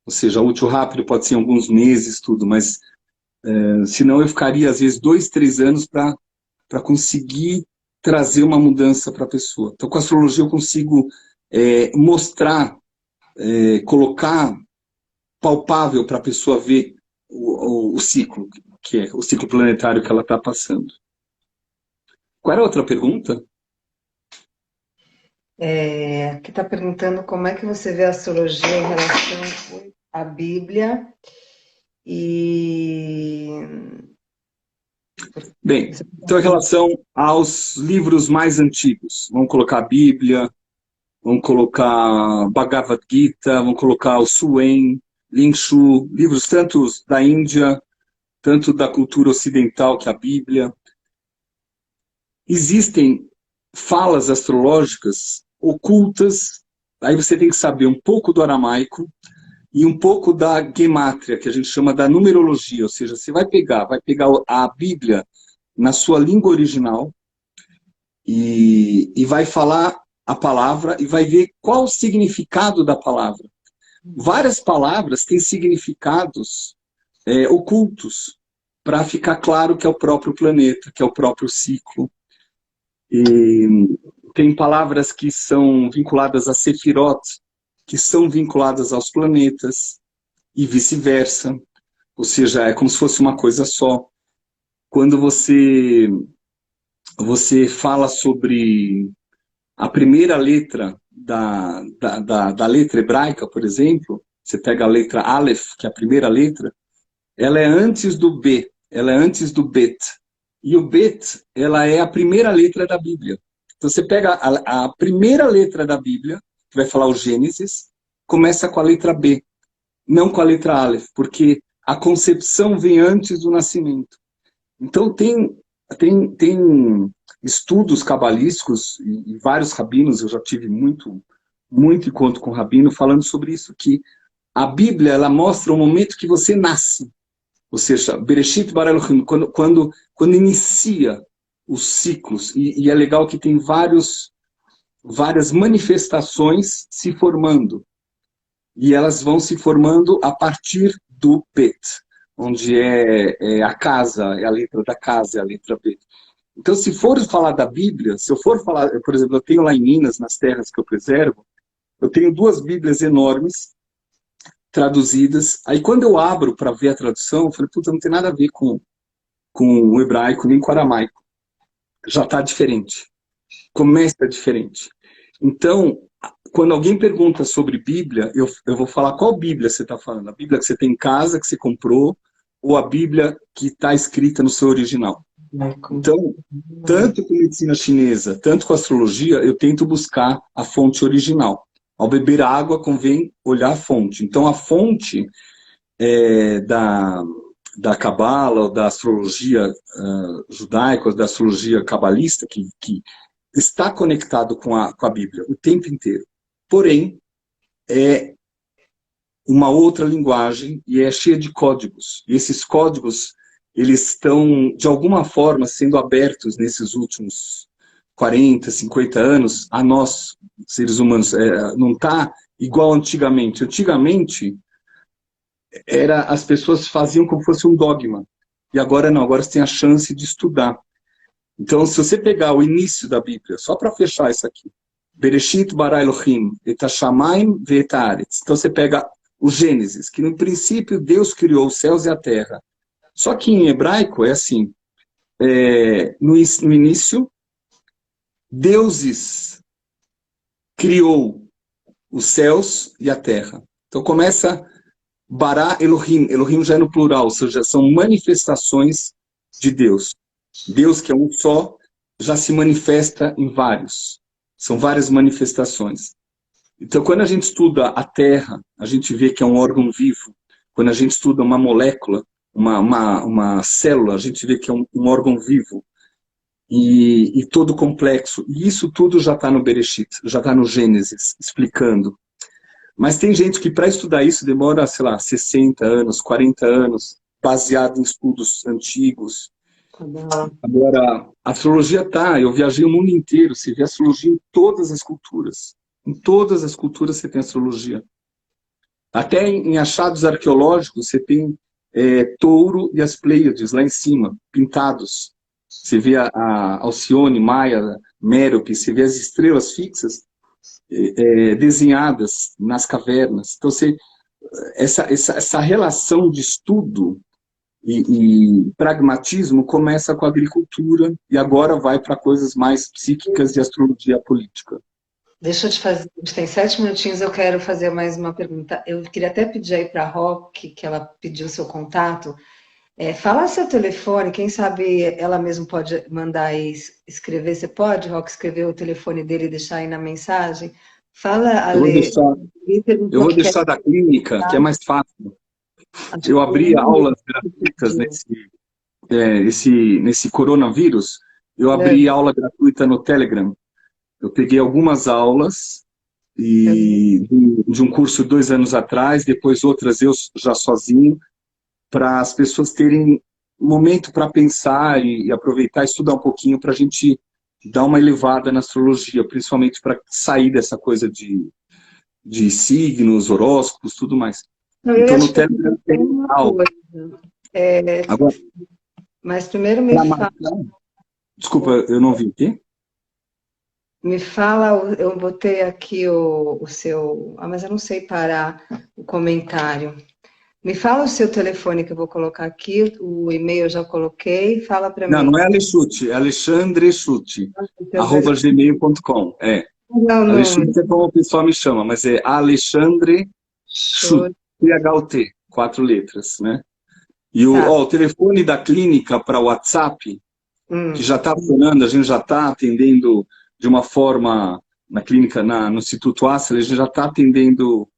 [SPEAKER 2] Ou seja, útil rápido pode ser em alguns meses, tudo, mas senão eu ficaria, às vezes, 2, 3 anos para conseguir trazer uma mudança para a pessoa. Então, com a astrologia eu consigo mostrar, colocar palpável para a pessoa ver o ciclo, que é o ciclo planetário que ela está passando. Qual era a outra pergunta?
[SPEAKER 1] Aqui está perguntando como é que você vê a astrologia em relação à Bíblia e...
[SPEAKER 2] Bem, então em relação aos livros mais antigos, vamos colocar a Bíblia, vamos colocar Bhagavad Gita, vamos colocar o Suen, Lin Shu, livros tanto da Índia, tanto da cultura ocidental que a Bíblia. Existem falas astrológicas ocultas, aí você tem que saber um pouco do aramaico e um pouco da gemátria, que a gente chama da numerologia, ou seja, você vai pegar a Bíblia na sua língua original e vai falar a palavra e vai ver qual o significado da palavra. Várias palavras têm significados ocultos, para ficar claro que é o próprio planeta, que é o próprio ciclo. E tem palavras que são vinculadas a Sefirot, que são vinculadas aos planetas, e vice-versa. Ou seja, é como se fosse uma coisa só. Quando você fala sobre a primeira letra da letra hebraica, por exemplo, você pega a letra Aleph, que é a primeira letra, ela é antes do B, ela é antes do Bet. E o Bet, ela é a primeira letra da Bíblia. Então você pega a primeira letra da Bíblia, que vai falar o Gênesis, começa com a letra B, não com a letra Aleph, porque a concepção vem antes do nascimento. Então tem estudos cabalísticos e vários rabinos, eu já tive muito encontro com rabino falando sobre isso, que a Bíblia ela mostra o momento que você nasce. Ou seja, Bereshit bara Elohim, quando inicia os ciclos, e é legal que tem várias manifestações se formando, e elas vão se formando a partir do Bet, onde é a casa, é a letra da casa, é a letra B. Então, se for falar da Bíblia, se eu for falar, por exemplo, eu tenho lá em Minas, nas terras que eu preservo, eu tenho 2 Bíblias enormes, traduzidas. Aí quando eu abro para ver a tradução, eu falei, puta, não tem nada a ver com o hebraico, nem com o aramaico. Já está diferente. Começa diferente. Então, quando alguém pergunta sobre Bíblia, eu vou falar qual Bíblia você está falando. A Bíblia que você tem em casa, que você comprou, ou a Bíblia que está escrita no seu original. Então, tanto com medicina chinesa, tanto com astrologia, eu tento buscar a fonte original. Ao beber água, convém olhar a fonte. Então, a fonte da Cabala, ou da astrologia judaica, ou da astrologia cabalista, que está conectado com a Bíblia o tempo inteiro. Porém, é uma outra linguagem e é cheia de códigos. E esses códigos, eles estão, de alguma forma, sendo abertos nesses últimos 40, 50 anos a nós, seres humanos. Não está igual antigamente. Antigamente, as pessoas faziam como se fosse um dogma. E agora não, agora você tem a chance de estudar. Então, se você pegar o início da Bíblia, só para fechar isso aqui, Bereshit bara Elohim, et hashamayim ve'et haaretz. Então você pega o Gênesis, que no princípio Deus criou os céus e a terra. Só que em hebraico é assim, no início, deuses criou os céus e a terra. Então começa bara Elohim, Elohim já é no plural, ou seja, são manifestações de Deus. Deus, que é um só, já se manifesta em vários. São várias manifestações. Então, quando a gente estuda a Terra, a gente vê que é um órgão vivo. Quando a gente estuda uma molécula, uma célula, a gente vê que é um órgão vivo. E todo complexo. E isso tudo já está no Bereshit, já está no Gênesis, explicando. Mas tem gente que para estudar isso demora, sei lá, 60 anos, 40 anos, baseado em estudos antigos. Agora, a astrologia eu viajei o mundo inteiro, você vê astrologia em todas as culturas. Em todas as culturas você tem astrologia. Até em achados arqueológicos você tem Touro e as Pleiades lá em cima, pintados. Você vê a Alcione, Maia, Mérope, você vê as estrelas fixas desenhadas nas cavernas. Então, essa relação de estudo e pragmatismo começa com a agricultura e agora vai para coisas mais psíquicas de astrologia política.
[SPEAKER 1] Deixa eu te fazer, a gente tem 7 minutinhos, eu quero fazer mais uma pergunta. Eu queria até pedir aí para a Roque, que ela pediu seu contato. Fala seu telefone, quem sabe ela mesma pode mandar aí escrever. Você pode, Roque, escrever o telefone dele e deixar aí na mensagem? Fala, Ale.
[SPEAKER 2] Eu vou deixar da clínica, que é mais fácil. Eu abri aulas gratuitas nesse coronavírus. Eu abri aula gratuita no Telegram. Eu peguei algumas aulas de um curso 2 anos atrás, depois outras eu já sozinho, para as pessoas terem um momento para pensar e aproveitar e estudar um pouquinho para a gente dar uma elevada na astrologia, principalmente para sair dessa coisa de signos, horóscopos, tudo mais. Então no Telegram tem aula. Agora,
[SPEAKER 1] mas primeiro me fala...
[SPEAKER 2] Desculpa, eu não vi o quê?
[SPEAKER 1] Me fala, eu botei aqui o seu... mas eu não sei parar o comentário. Me fala o seu telefone que eu vou colocar aqui, o e-mail eu já coloquei, fala para
[SPEAKER 2] Não,
[SPEAKER 1] mim.
[SPEAKER 2] não é Alexute, é Alexandre Chute,
[SPEAKER 1] Então, mas-
[SPEAKER 2] @gmail.com. É.
[SPEAKER 1] Não, não,
[SPEAKER 2] Alexandre é como o pessoal me chama, mas é Alexandre Chute,
[SPEAKER 1] show.
[SPEAKER 2] T-H-U-T, 4 letras, né? E
[SPEAKER 1] Tá.
[SPEAKER 2] o telefone da clínica para o WhatsApp, que
[SPEAKER 1] Hum.
[SPEAKER 2] já está funcionando, a gente já está atendendo de uma forma, na clínica, no Instituto Astra, a gente já está atendendo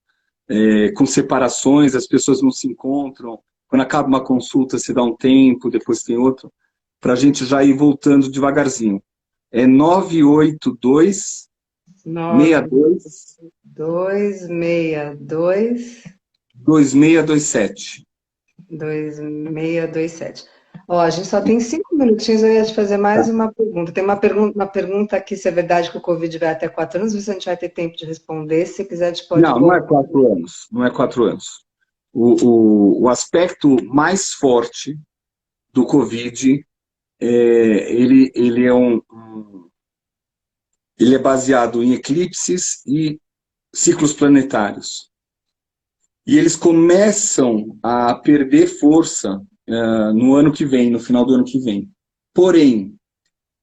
[SPEAKER 2] com separações, as pessoas não se encontram, quando acaba uma consulta se dá um tempo, depois tem outro, para a gente já ir voltando devagarzinho. É 982
[SPEAKER 1] Nove
[SPEAKER 2] 62
[SPEAKER 1] dois seis dois
[SPEAKER 2] 2627.
[SPEAKER 1] 2627. Ó, a gente só tem 5 minutinhos, eu ia te fazer mais uma pergunta. Tem uma pergunta aqui, se é verdade que o Covid vai até 4 anos, você não vai ter tempo de responder. Se quiser, a gente pode
[SPEAKER 2] Não, não é
[SPEAKER 1] voltar.
[SPEAKER 2] 4 anos, não é 4 anos. O aspecto mais forte do Covid, ele é ele é baseado em eclipses e ciclos planetários. E eles começam a perder força no ano que vem, no final do ano que vem. Porém,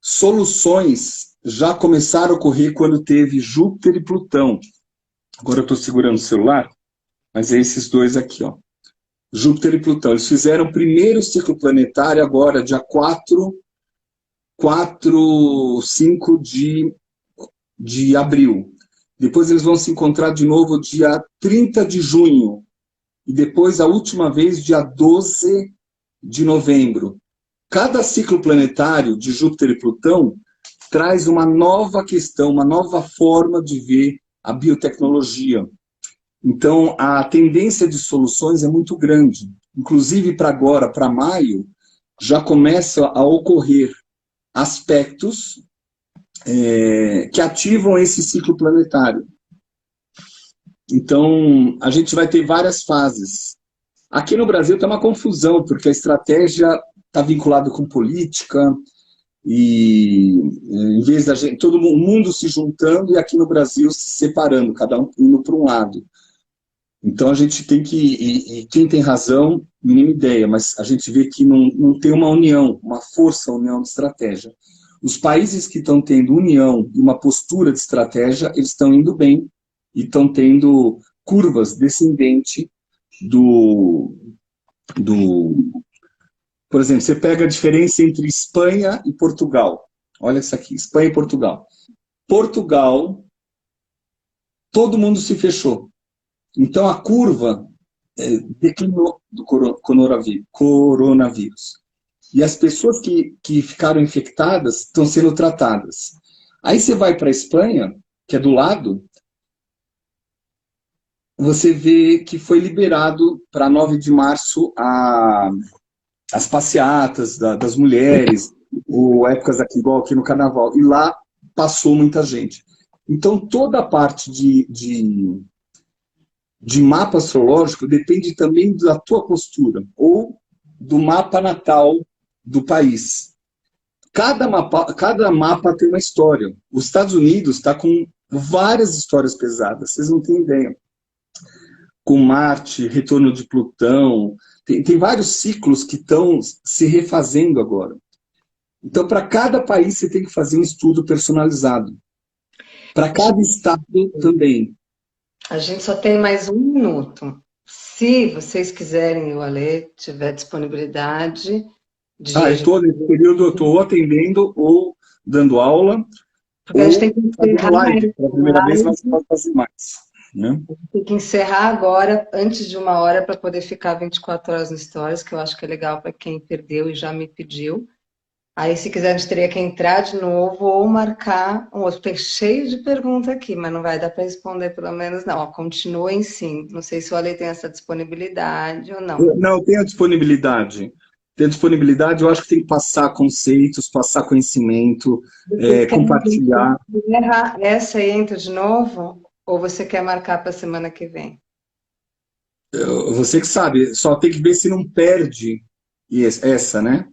[SPEAKER 2] soluções já começaram a ocorrer quando teve Júpiter e Plutão. Agora eu estou segurando o celular, mas é esses dois aqui, ó. Júpiter e Plutão. Eles fizeram o primeiro ciclo planetário agora, dia 5 de abril. Depois eles vão se encontrar de novo dia 30 de junho. E depois, a última vez, dia 12 de novembro. Cada ciclo planetário de Júpiter e Plutão traz uma nova questão, uma nova forma de ver a biotecnologia. Então, a tendência de soluções é muito grande. Inclusive, para agora, para maio, já começa a ocorrer aspectos que ativam esse ciclo planetário. Então, a gente vai ter várias fases. Aqui no Brasil está uma confusão, porque a estratégia está vinculada com política, e em vez da gente, todo mundo se juntando e aqui no Brasil se separando, cada um indo para um lado. Então a gente tem que, e quem tem razão, mínima ideia, mas a gente vê que não tem uma união, uma força, união de estratégia. Os países que estão tendo união e uma postura de estratégia, eles estão indo bem e estão tendo curvas descendentes por exemplo, você pega a diferença entre Espanha e Portugal. Olha isso aqui, Espanha e Portugal. Portugal, todo mundo se fechou. Então a curva declinou do coronavírus. E as pessoas que ficaram infectadas estão sendo tratadas. Aí você vai para a Espanha, que é do lado, você vê que foi liberado para 9 de março as passeatas das mulheres, ou épocas aqui, igual aqui no Carnaval. E lá passou muita gente. Então toda a parte de mapa astrológico depende também da tua postura, ou do mapa natal do país. Cada mapa tem uma história. Os Estados Unidos está com várias histórias pesadas, vocês não têm ideia. Com Marte, retorno de Plutão, tem vários ciclos que estão se refazendo agora. Então, para cada país, você tem que fazer um estudo personalizado. Para cada estado também.
[SPEAKER 1] A gente só tem mais 1 minuto. Se vocês quiserem, o Ale tiver disponibilidade de
[SPEAKER 2] Eu estou nesse período, eu estou atendendo ou dando aula,
[SPEAKER 1] porque a gente tem
[SPEAKER 2] ou
[SPEAKER 1] que
[SPEAKER 2] fazendo
[SPEAKER 1] encerrar
[SPEAKER 2] live. Pela primeira vez, mas pode fazer mais. Né?
[SPEAKER 1] tem que encerrar agora, antes de 1 hora, para poder ficar 24 horas no Stories, que eu acho que é legal para quem perdeu e já me pediu. Aí, se quiser, a gente teria que entrar de novo ou marcar um outro. Tem cheio de perguntas aqui, mas não vai dar para responder, pelo menos não. Ó, continuem sim. Não sei se o Ale tem essa disponibilidade ou não.
[SPEAKER 2] Não, tem a disponibilidade. Tem a disponibilidade, eu acho que tem que passar conceitos, passar conhecimento,
[SPEAKER 1] Vocês querem
[SPEAKER 2] compartilhar.
[SPEAKER 1] encerrar essa e entra de novo? Ou você quer marcar para a semana que vem?
[SPEAKER 2] Você que sabe, só tem que ver se não perde essa, né?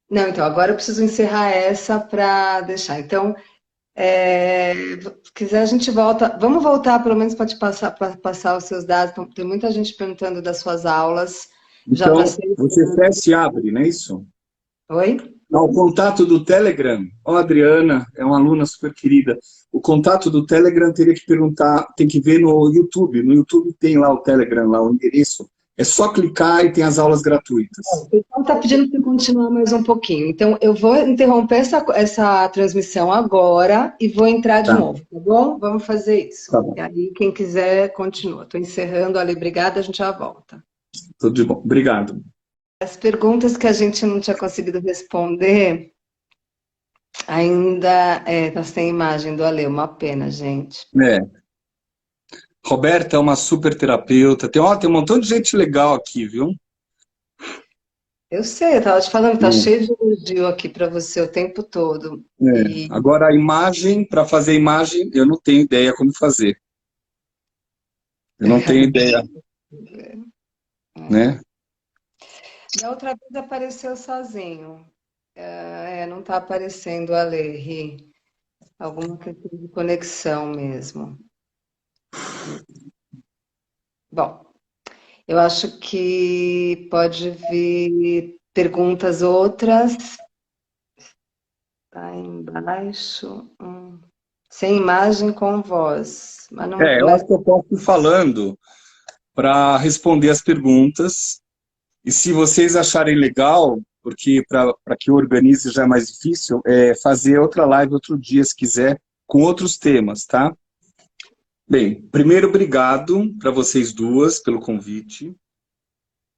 [SPEAKER 1] Não, então, agora eu preciso encerrar essa para deixar. Então, Se quiser, a gente volta. Vamos voltar, pelo menos, para te passar, para passar os seus dados. Então, tem muita gente perguntando das suas aulas. Já
[SPEAKER 2] Então,
[SPEAKER 1] passei.
[SPEAKER 2] você fecha e abre, não é isso?
[SPEAKER 1] Oi?
[SPEAKER 2] O contato do Telegram, ó, Adriana, é uma aluna super querida. O contato do Telegram teria que perguntar, tem que ver no YouTube. No YouTube tem lá o Telegram, lá o endereço. É só clicar e tem as aulas gratuitas.
[SPEAKER 1] O pessoal está pedindo para continuar mais um pouquinho. Então, eu vou interromper essa transmissão agora e vou entrar de
[SPEAKER 2] Tá.
[SPEAKER 1] novo, tá bom? Vamos fazer isso.
[SPEAKER 2] Tá bom.
[SPEAKER 1] E aí, quem quiser, continua. Estou encerrando ali. Obrigada, a gente já volta.
[SPEAKER 2] Tudo de bom. Obrigado.
[SPEAKER 1] As perguntas que a gente não tinha conseguido responder, ainda tá sem imagem do Ale, uma pena, gente.
[SPEAKER 2] Roberta é uma super terapeuta. Tem um montão de gente legal aqui, viu?
[SPEAKER 1] Eu sei, eu estava te falando, tá cheio de elogio aqui para você o tempo todo.
[SPEAKER 2] Agora, a imagem, para fazer a imagem, eu não tenho ideia como fazer. Eu não tenho ideia. Né?
[SPEAKER 1] Da outra vez apareceu sozinho. Não está aparecendo a Ri. Alguma questão de conexão mesmo. Bom, eu acho que pode vir perguntas outras. Está embaixo. Sem imagem, com voz. Mas não,
[SPEAKER 2] Eu acho que eu posso ir falando para responder as perguntas. E se vocês acharem legal, porque para que eu organize já é mais difícil, fazer outra live outro dia, se quiser, com outros temas, tá? Bem, primeiro, obrigado para vocês duas pelo convite.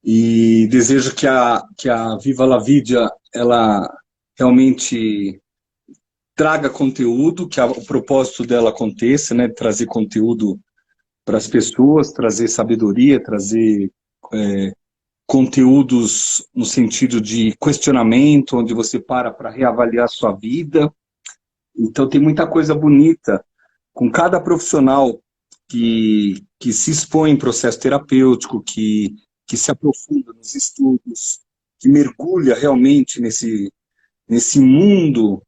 [SPEAKER 2] E desejo que a Viva La Vida, ela realmente traga conteúdo, que o propósito dela aconteça, né? Trazer conteúdo para as pessoas, trazer sabedoria, trazer conteúdos no sentido de questionamento, onde você para reavaliar a sua vida. Então tem muita coisa bonita com cada profissional que se expõe em processo terapêutico, que se aprofunda nos estudos, que mergulha realmente nesse mundo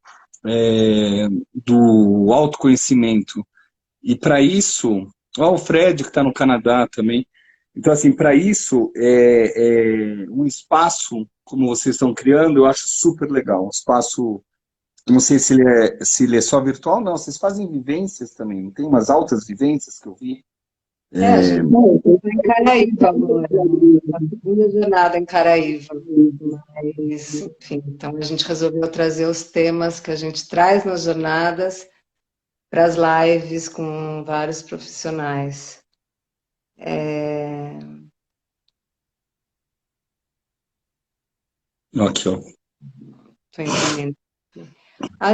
[SPEAKER 2] do autoconhecimento. E para isso, o Fred, que está no Canadá também. Então, assim, para isso, um espaço como vocês estão criando, eu acho super legal. Um espaço, não sei se ele é só virtual, não, vocês fazem vivências também, não tem umas altas vivências que eu vi?
[SPEAKER 1] A gente está em Caraíva agora, a segunda jornada em Caraíva. Mas, enfim, então a gente resolveu trazer os temas que a gente traz nas jornadas para as lives com vários profissionais.
[SPEAKER 2] Aqui, ó.
[SPEAKER 1] Estou entendendo.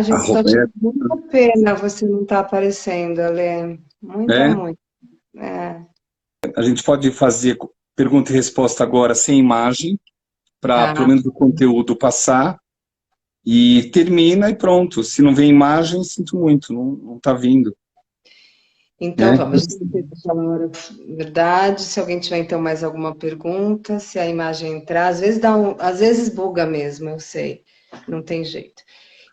[SPEAKER 1] Gente, estou achando muita pena você não estar aparecendo, Ale. Muito.
[SPEAKER 2] A gente pode fazer pergunta e resposta agora sem imagem, para pelo menos o conteúdo passar, e termina e pronto. Se não vem imagem, sinto muito, não está vindo.
[SPEAKER 1] Então vamos, a gente tem que falar a hora verdade. Se alguém tiver então mais alguma pergunta, se a imagem entrar, às vezes buga mesmo, eu sei, não tem jeito.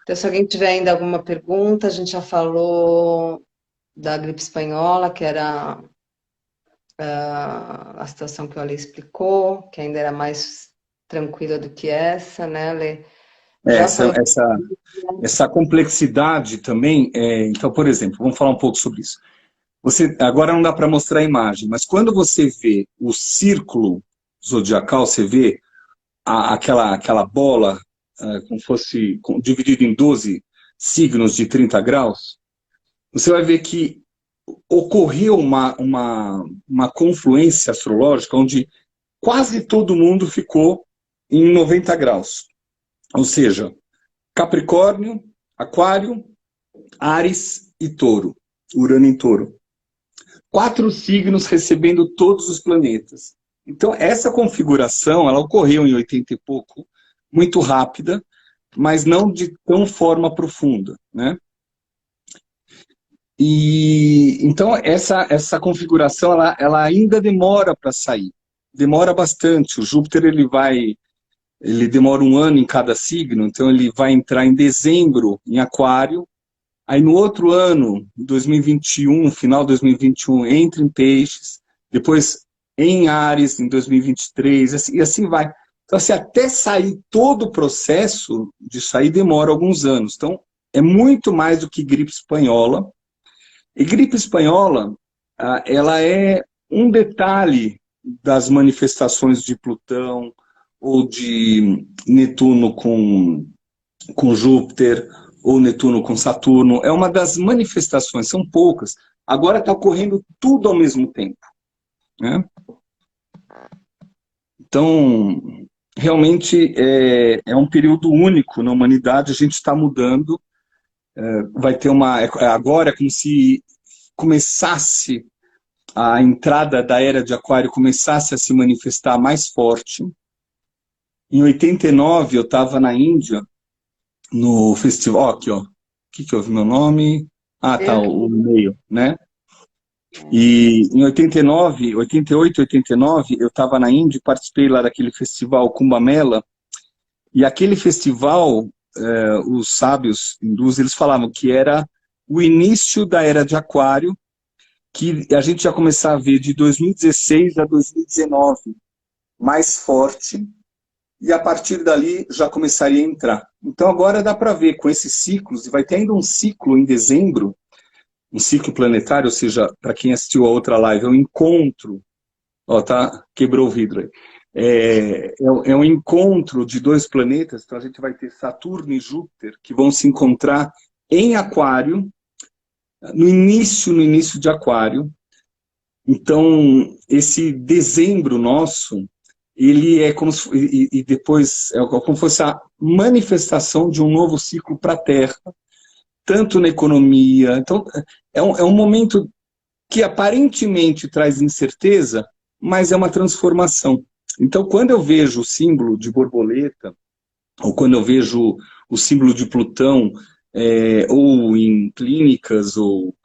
[SPEAKER 1] Então, se alguém tiver ainda alguma pergunta, a gente já falou da gripe espanhola, que era a situação que o Ale explicou, que ainda era mais tranquila do que essa, né, Ale?
[SPEAKER 2] Essa complexidade também, então, por exemplo, vamos falar um pouco sobre isso. Agora não dá para mostrar a imagem, mas quando você vê o círculo zodiacal, você vê aquela bola como fosse dividido em 12 signos de 30 graus, você vai ver que ocorreu uma confluência astrológica onde quase todo mundo ficou em 90 graus. Ou seja, Capricórnio, Aquário, Áries e Touro, Urano em Touro. 4 signos recebendo todos os planetas. Então, essa configuração, ela ocorreu em 80 e pouco, muito rápida, mas não de tão forma profunda, né? E então essa configuração ela ainda demora para sair, demora bastante. O Júpiter ele demora 1 ano em cada signo, então ele vai entrar em dezembro em Aquário Aí no outro ano, 2021, final de 2021, entra em Peixes, depois em Áries, em 2023, assim, e assim vai. Então, assim, até sair todo o processo de sair demora alguns anos. Então, é muito mais do que gripe espanhola. E gripe espanhola, ela é um detalhe das manifestações de Plutão ou de Netuno com Júpiter, ou Netuno com Saturno. É uma das manifestações, são poucas. Agora está ocorrendo tudo ao mesmo tempo, né? Então, realmente é um período único na humanidade, a gente está mudando, vai ter agora é como se começasse a entrada da era de Aquário, começasse a se manifestar mais forte. Em 89, eu estava na Índia, no festival, aqui, ó, o que houve meu nome? Ah, tá, o e-mail, né? E em 89, 88, 89, eu estava na Índia, participei lá daquele festival Kumbh Mela, e aquele festival, os sábios hindus, eles falavam que era o início da era de Aquário, que a gente já começar a ver de 2016 a 2019 mais forte, e a partir dali já começaria a entrar. Então agora dá para ver com esses ciclos, e vai ter ainda um ciclo em dezembro, um ciclo planetário, ou seja, para quem assistiu a outra live, é um encontro, ó, tá, quebrou o vidro aí, é um encontro de dois planetas, então a gente vai ter Saturno e Júpiter, que vão se encontrar em Aquário, no início de Aquário. Então, esse dezembro nosso, ele é como se, e depois, é como se fosse a manifestação de um novo ciclo para a Terra, tanto na economia. Então, é um momento que aparentemente traz incerteza, mas é uma transformação. Então, quando eu vejo o símbolo de borboleta, ou quando eu vejo o símbolo de Plutão, ou em clínicas, ou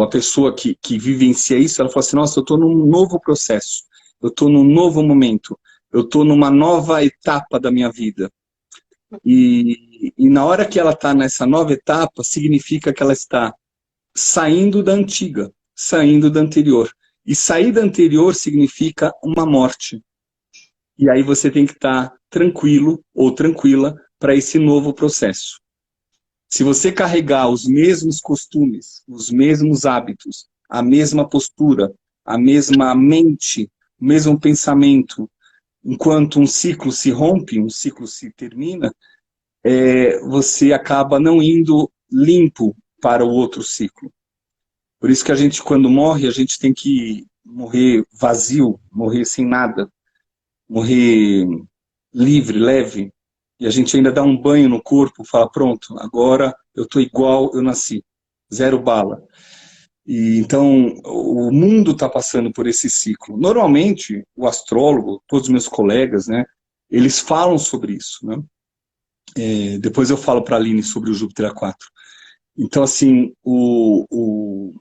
[SPEAKER 2] a pessoa que vivencia isso, ela fala assim, nossa, eu estou num novo processo, eu estou num novo momento, eu estou numa nova etapa da minha vida. E na hora que ela está nessa nova etapa, significa que ela está saindo da antiga, saindo da anterior. E sair da anterior significa uma morte. E aí você tem que estar tranquilo ou tranquila para esse novo processo. Se você carregar os mesmos costumes, os mesmos hábitos, a mesma postura, a mesma mente, o mesmo pensamento, enquanto um ciclo se rompe, um ciclo se termina, você acaba não indo limpo para o outro ciclo. Por isso que a gente, quando morre, a gente tem que morrer vazio, morrer sem nada, morrer livre, leve, e a gente ainda dá um banho no corpo, fala, pronto, agora eu estou igual eu nasci, zero bala. E então, o mundo está passando por esse ciclo. Normalmente, o astrólogo, todos os meus colegas, né, eles falam sobre isso, né? Depois eu falo para a Aline sobre o Júpiter A4. Então, assim, o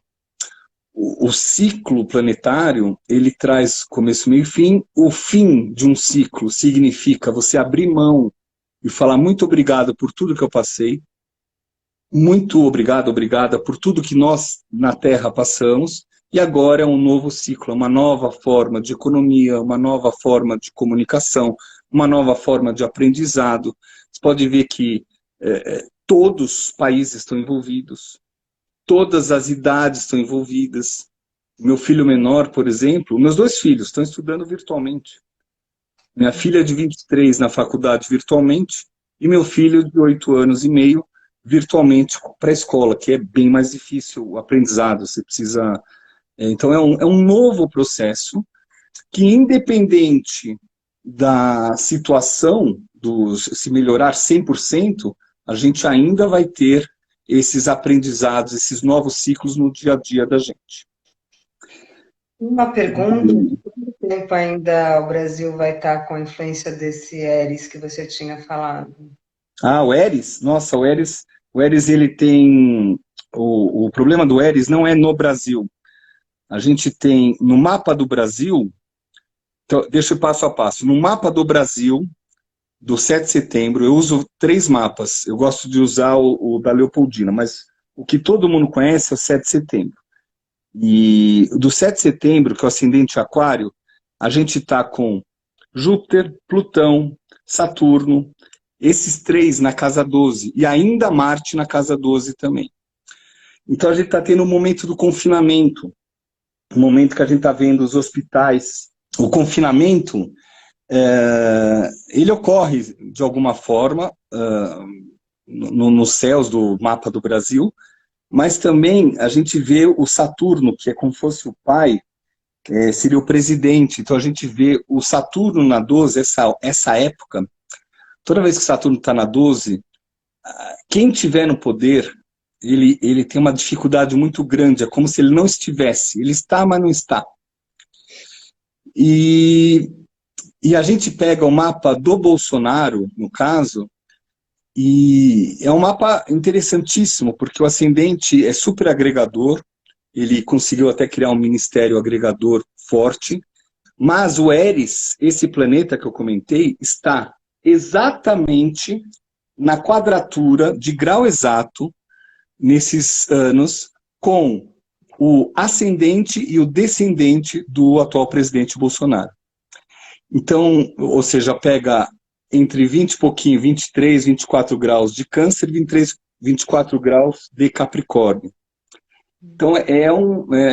[SPEAKER 2] ciclo planetário, ele traz começo, meio e fim. O fim de um ciclo significa você abrir mão e falar muito obrigado por tudo que eu passei, muito obrigado, obrigada por tudo que nós na Terra passamos, e agora é um novo ciclo, uma nova forma de economia, uma nova forma de comunicação, uma nova forma de aprendizado. Você pode ver que todos os países estão envolvidos, todas as idades estão envolvidas. Meu filho menor, por exemplo, meus dois filhos estão estudando virtualmente. Minha filha de 23 na faculdade virtualmente, e meu filho de 8 anos e meio virtualmente para a escola, que é bem mais difícil o aprendizado, você precisa... Então é um novo processo que, independente da situação, se melhorar 100%, a gente ainda vai ter esses aprendizados, esses novos ciclos no dia a dia da gente.
[SPEAKER 1] Uma pergunta, de quanto tempo ainda o Brasil vai estar com a influência desse Eris que você tinha falado?
[SPEAKER 2] O Eris? Nossa, o Eris ele tem... O problema do Eris não é no Brasil. A gente tem, no mapa do Brasil, então, deixa eu passo a passo. No mapa do Brasil, do 7 de setembro, eu uso 3 mapas. Eu gosto de usar o da Leopoldina, mas o que todo mundo conhece é o 7 de setembro. E do 7 de setembro, que é o ascendente Aquário, a gente está com Júpiter, Plutão, Saturno, esses três na casa 12, e ainda Marte na casa 12 também. Então a gente está tendo um momento do confinamento, um momento que a gente está vendo os hospitais. O confinamento, ele ocorre de alguma forma nos céus do mapa do Brasil, mas também a gente vê o Saturno, que é como se fosse o pai, seria o presidente. Então a gente vê o Saturno na 12, essa época, toda vez que Saturno está na 12, quem tiver no poder, ele tem uma dificuldade muito grande, é como se ele não estivesse, ele está, mas não está. E a gente pega o mapa do Bolsonaro, no caso, e é um mapa interessantíssimo, porque o ascendente é super agregador, ele conseguiu até criar um ministério agregador forte, mas o Éris, esse planeta que eu comentei, está exatamente na quadratura de grau exato, nesses anos, com o ascendente e o descendente do atual presidente Bolsonaro. Então, ou seja, pega entre 20 e pouquinho, 23, 24 graus de Câncer, 23, 24 graus de Capricórnio. Então,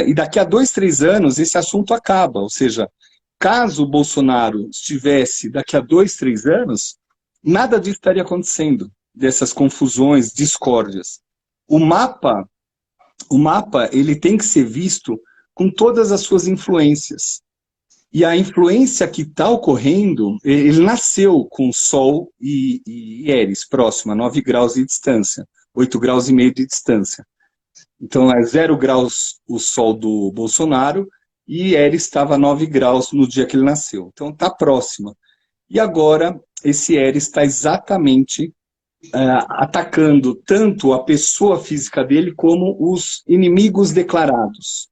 [SPEAKER 2] e daqui a 2, 3 anos, esse assunto acaba. Ou seja, caso o Bolsonaro estivesse daqui a 2, 3 anos, nada disso estaria acontecendo, dessas confusões, discórdias. O mapa, ele tem que ser visto com todas as suas influências. E a influência que está ocorrendo, ele nasceu com Sol e Éris, próximo, a 9 graus de distância, 8 graus e meio de distância. Então é 0 graus o Sol do Bolsonaro e Éris estava a 9 graus no dia que ele nasceu. Então está próxima. E agora esse Éris está exatamente atacando tanto a pessoa física dele como os inimigos declarados.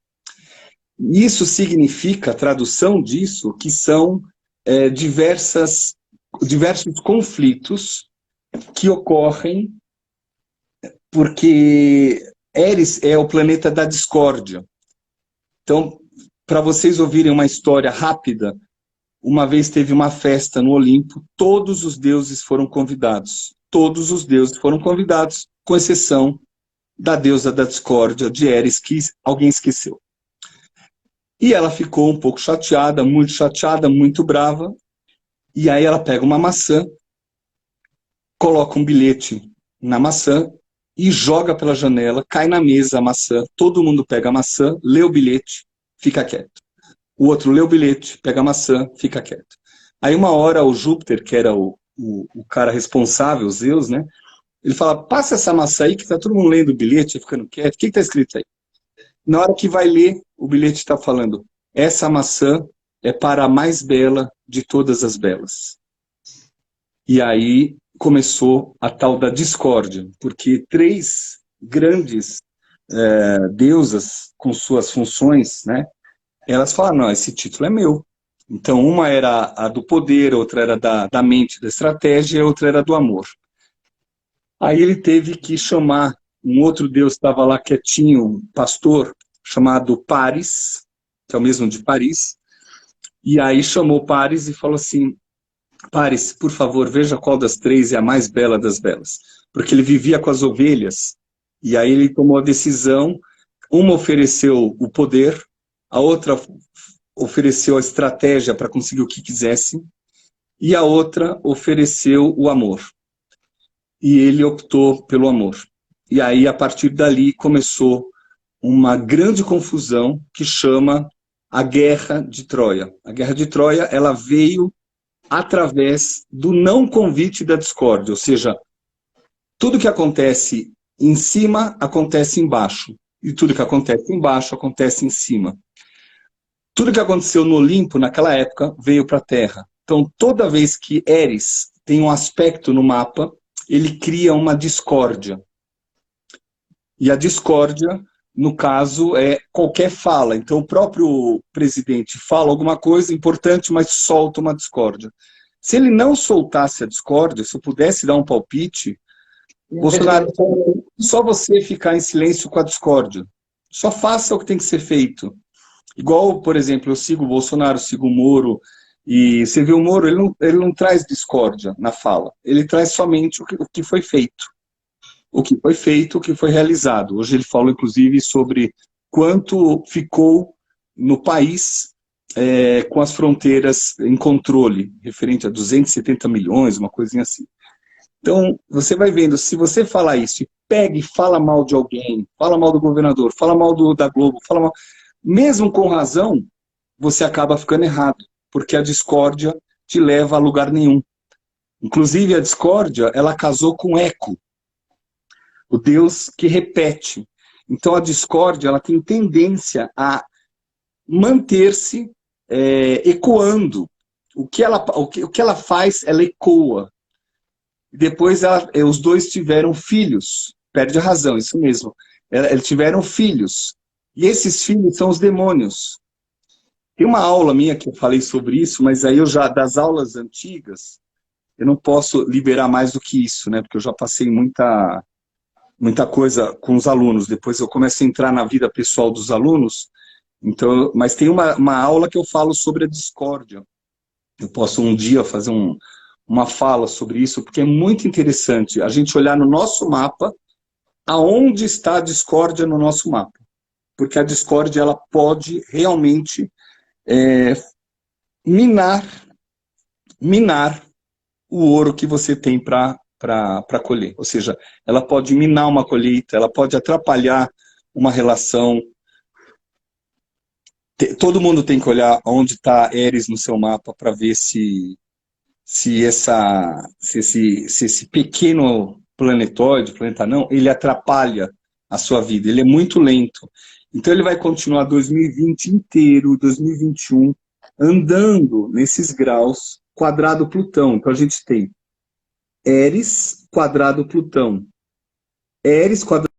[SPEAKER 2] Isso significa, a tradução disso, que são diversos conflitos que ocorrem porque Éris é o planeta da discórdia. Então, para vocês ouvirem uma história rápida, uma vez teve uma festa no Olimpo, todos os deuses foram convidados. Todos os deuses foram convidados, com exceção da deusa da discórdia, de Éris, que alguém esqueceu. E ela ficou um pouco chateada, muito brava, e aí ela pega uma maçã, coloca um bilhete na maçã e joga pela janela, cai na mesa a maçã, todo mundo pega a maçã, lê o bilhete, fica quieto. O outro lê o bilhete, pega a maçã, fica quieto. Aí uma hora o Júpiter, que era o cara responsável, o Zeus, né? Ele fala, passa essa maçã aí que tá todo mundo lendo o bilhete, ficando quieto. O que tá escrito aí? Na hora que vai ler, o bilhete está falando, essa maçã é para a mais bela de todas as belas. E aí começou a tal da discórdia, porque 3 grandes deusas com suas funções, né? Elas falaram, não, esse título é meu. Então, uma era a do poder, outra era da mente, da estratégia, e a outra era do amor. Aí ele teve que chamar um outro deus que estava lá quietinho, um pastor, chamado Paris, que é o mesmo de Paris, e aí chamou Paris e falou assim, Paris, por favor, veja qual das 3 é a mais bela das belas. Porque ele vivia com as ovelhas, e aí ele tomou a decisão, uma ofereceu o poder, a outra ofereceu a estratégia para conseguir o que quisesse, e a outra ofereceu o amor. E ele optou pelo amor. E aí, a partir dali, começou uma grande confusão que chama a Guerra de Troia. A Guerra de Troia, ela veio através do não convite da discórdia, ou seja, tudo que acontece em cima, acontece embaixo, e tudo que acontece embaixo, acontece em cima. Tudo que aconteceu no Olimpo, naquela época, veio para a Terra. Então, toda vez que Éris tem um aspecto no mapa, ele cria uma discórdia. E a discórdia, no caso, é qualquer fala. Então, o próprio presidente fala alguma coisa importante, mas solta uma discórdia. Se ele não soltasse a discórdia, se eu pudesse dar um palpite, Bolsonaro Só você ficar em silêncio com a discórdia. Só faça o que tem que ser feito. Igual, por exemplo, eu sigo o Bolsonaro, sigo o Moro, e você vê o Moro, ele não traz discórdia na fala, ele traz somente o que foi feito. O que foi feito, o que foi realizado. Hoje ele falou, inclusive, sobre quanto ficou no país com as fronteiras em controle, referente a 270 milhões, uma coisinha assim. Então, você vai vendo, se você falar isso, e pega e fala mal de alguém, fala mal do governador, fala mal da Globo, fala mal, mesmo com razão, você acaba ficando errado, porque a discórdia te leva a lugar nenhum. Inclusive, a discórdia, ela casou com eco, o Deus que repete. Então, a discórdia, ela tem tendência a manter-se ecoando. O que ela faz, ela ecoa. Depois, os dois tiveram filhos. Perde a razão, isso mesmo. Eles tiveram filhos. E esses filhos são os demônios. Tem uma aula minha que eu falei sobre isso, mas aí das aulas antigas, eu não posso liberar mais do que isso, né? Porque eu já passei muita coisa com os alunos. Depois eu começo a entrar na vida pessoal dos alunos. Então, mas tem uma aula que eu falo sobre a discórdia. Eu posso um dia fazer uma fala sobre isso, porque é muito interessante a gente olhar no nosso mapa aonde está a discórdia no nosso mapa. Porque a discórdia, ela pode realmente minar o ouro que você tem para colher. Ou seja, ela pode minar uma colheita, ela pode atrapalhar uma relação. Todo mundo tem que olhar onde está Eris no seu mapa para ver se esse pequeno planetóide, planeta não, ele atrapalha a sua vida. Ele é muito lento. Então ele vai continuar 2020 inteiro, 2021, andando nesses graus, quadrado Plutão. Então a gente tem Eris, quadrado Plutão. Eris, quadrado...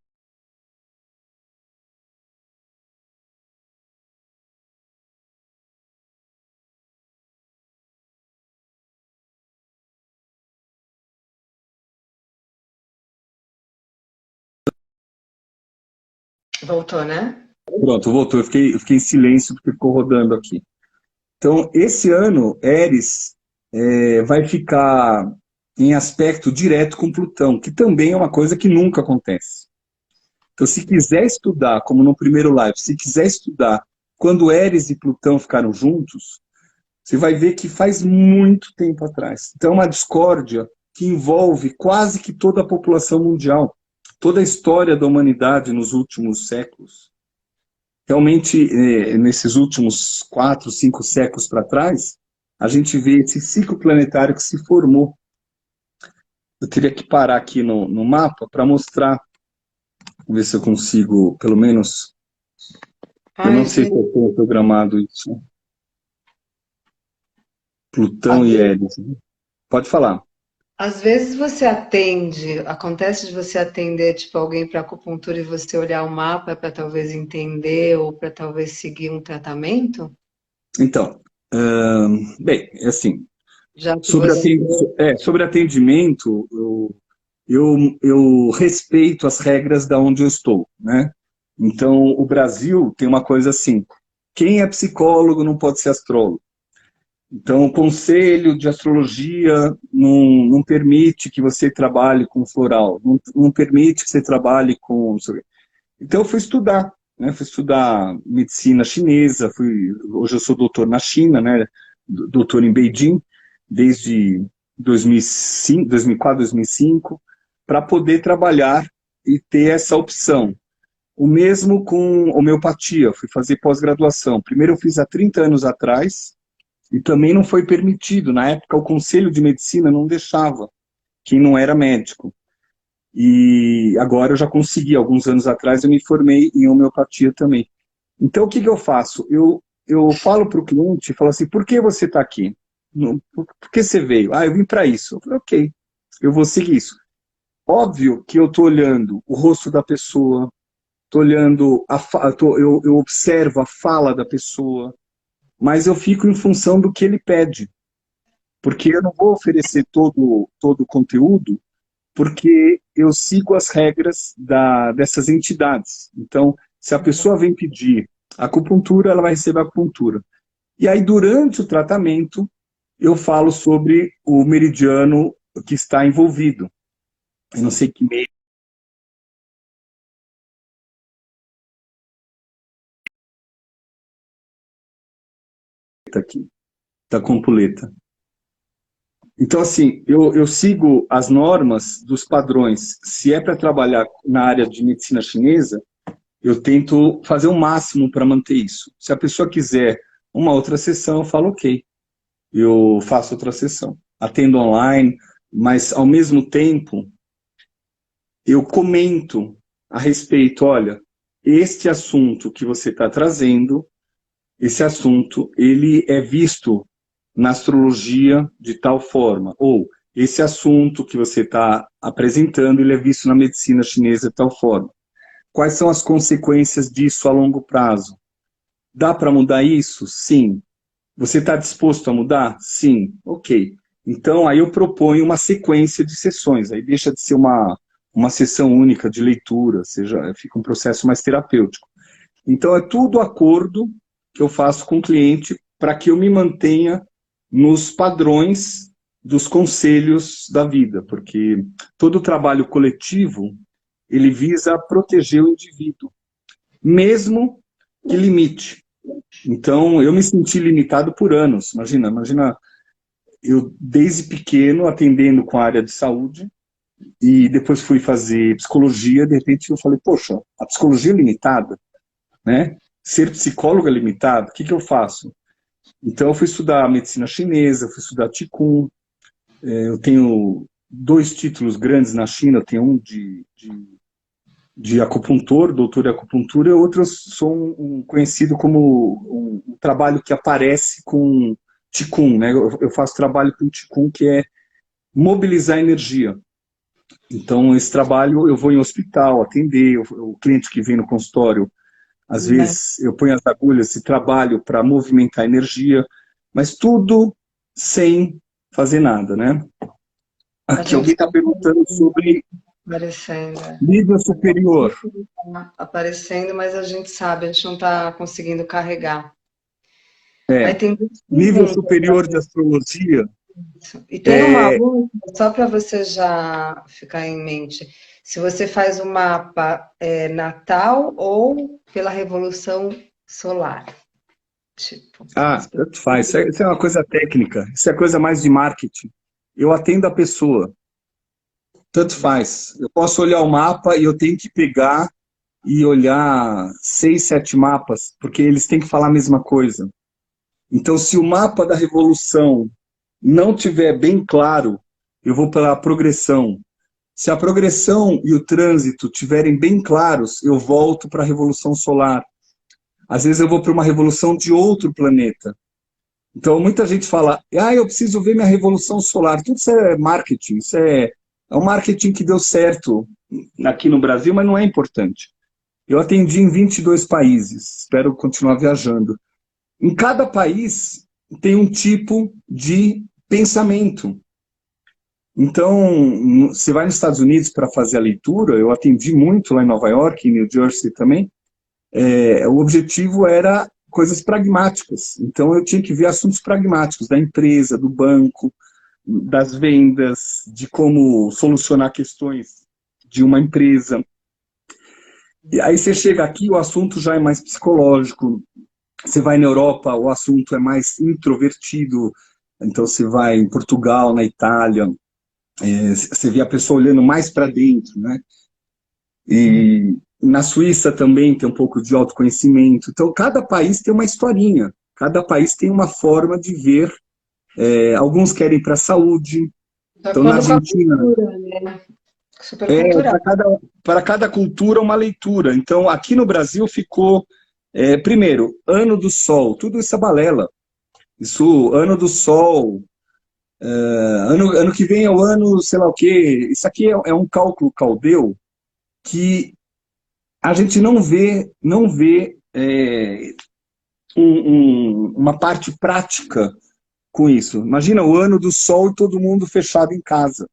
[SPEAKER 1] Voltou, né?
[SPEAKER 2] Pronto, voltou. Eu fiquei em silêncio porque ficou rodando aqui. Então, esse ano, Eris vai ficar em aspecto direto com Plutão, que também é uma coisa que nunca acontece. Então, se quiser estudar, como no primeiro live, se quiser estudar quando Eris e Plutão ficaram juntos, você vai ver que faz muito tempo atrás. Então, é uma discórdia que envolve quase que toda a população mundial, toda a história da humanidade nos últimos séculos. Realmente, nesses últimos 4, 5 séculos para trás, a gente vê esse ciclo planetário que se formou. Eu teria que parar aqui no mapa para mostrar. Vamos ver se eu consigo, pelo menos... Eu não sei se eu tenho programado isso. Plutão e Eris. Pode falar.
[SPEAKER 1] Às vezes você acontece de você atender tipo alguém para acupuntura e você olhar o mapa para talvez entender ou para talvez seguir um tratamento?
[SPEAKER 2] Então, bem, assim,
[SPEAKER 1] Já que
[SPEAKER 2] sobre atendimento, eu respeito as regras da onde eu estou, né? Então, o Brasil tem uma coisa assim, quem é psicólogo não pode ser astrólogo. Então, o Conselho de Astrologia não permite que você trabalhe com floral, não permite que você trabalhe com... Então, eu fui estudar, né? Fui estudar medicina chinesa, hoje eu sou doutor na China, né? Doutor em Beijing, desde 2005, 2004, 2005, para poder trabalhar e ter essa opção. O mesmo com homeopatia, fui fazer pós-graduação. Primeiro eu fiz há 30 anos atrás, e também não foi permitido. Na época, o Conselho de Medicina não deixava quem não era médico. E agora eu já consegui. Alguns anos atrás eu me formei em homeopatia também. Então, o que eu faço? Eu falo para o cliente, falo assim, por que você está aqui? Por que você veio? Eu vim para isso. Eu falei, ok, eu vou seguir isso. Óbvio que eu estou olhando o rosto da pessoa, estou olhando, eu observo a fala da pessoa, mas eu fico em função do que ele pede. Porque eu não vou oferecer todo o conteúdo porque eu sigo as regras dessas entidades. Então, se a pessoa vem pedir acupuntura, ela vai receber acupuntura. E aí, durante o tratamento, eu falo sobre o meridiano que está envolvido. Eu não sei que meio está aqui, da compuleta. Então, assim, eu sigo as normas dos padrões. Se é para trabalhar na área de medicina chinesa, eu tento fazer o máximo para manter isso. Se a pessoa quiser uma outra sessão, eu falo ok, eu faço outra sessão. Atendo online, mas ao mesmo tempo eu comento a respeito, olha, este assunto que você está trazendo, esse assunto, ele é visto na astrologia de tal forma, ou esse assunto que você está apresentando, ele é visto na medicina chinesa de tal forma. Quais são as consequências disso a longo prazo? Dá para mudar isso? Sim. Você está disposto a mudar? Sim. Ok. Então, aí eu proponho uma sequência de sessões. Aí deixa de ser uma sessão única de leitura, seja, fica um processo mais terapêutico. Então, é tudo acordo que eu faço com o cliente para que eu me mantenha nos padrões dos conselhos da vida, porque todo trabalho coletivo, ele visa proteger o indivíduo, mesmo que limite. Então, eu me senti limitado por anos. Imagina eu desde pequeno atendendo com a área de saúde e depois fui fazer psicologia, de repente eu falei, poxa, a psicologia é limitada, né? Ser psicólogo é limitado, o que eu faço? Então eu fui estudar medicina chinesa, fui estudar Qigong, eu tenho 2 títulos grandes na China, eu tenho um de acupuntor, doutor em acupuntura, e outro eu sou conhecido como um trabalho que aparece com Qigong, né? Eu faço trabalho com Qigong que é mobilizar energia. Então, esse trabalho eu vou em hospital atender, o cliente que vem no consultório, às vezes eu ponho as agulhas e trabalho para movimentar a energia, mas tudo sem fazer nada, né? Aqui alguém está perguntando sobre
[SPEAKER 1] aparecendo.
[SPEAKER 2] nível superior.
[SPEAKER 1] Aparecendo, mas a gente sabe, a gente não está conseguindo carregar.
[SPEAKER 2] É, nível superior de astrologia.
[SPEAKER 1] E tem uma outra, só para você já ficar em mente, se você faz o mapa natal ou pela revolução solar. Tipo,
[SPEAKER 2] Tanto faz. Isso é uma coisa técnica. Isso é coisa mais de marketing. Eu atendo a pessoa. Tanto faz. Eu posso olhar o mapa e eu tenho que pegar e olhar 6, 7 mapas, porque eles têm que falar a mesma coisa. Então, se o mapa da revolução não tiver bem claro, eu vou pela progressão. Se a progressão e o trânsito tiverem bem claros, eu volto para a revolução solar. Às vezes eu vou para uma revolução de outro planeta. Então, muita gente fala, eu preciso ver minha revolução solar. Tudo isso é marketing, isso é um marketing que deu certo aqui no Brasil, mas não é importante. Eu atendi em 22 países, espero continuar viajando. Em cada país tem um tipo de pensamento. Então, você vai nos Estados Unidos para fazer a leitura, eu atendi muito lá em Nova York, em New Jersey também, o objetivo era coisas pragmáticas. Então, eu tinha que ver assuntos pragmáticos da empresa, do banco, das vendas, de como solucionar questões de uma empresa. E aí você chega aqui, o assunto já é mais psicológico. Você vai na Europa, o assunto é mais introvertido. Então, você vai em Portugal, na Itália, você vê a pessoa olhando mais para dentro, né? E na Suíça também tem um pouco de autoconhecimento. Então, cada país tem uma historinha, cada país tem uma forma de ver. Alguns querem para a saúde. Então, na Argentina, para cada cultura, uma leitura. Então, aqui no Brasil ficou, primeiro, Ano do Sol, tudo isso é balela. Isso, Ano do Sol, ano que vem é o ano, sei lá o quê. Isso aqui é um cálculo caldeu que a gente não vê uma parte prática com isso. Imagina o ano do sol e todo mundo fechado em casa.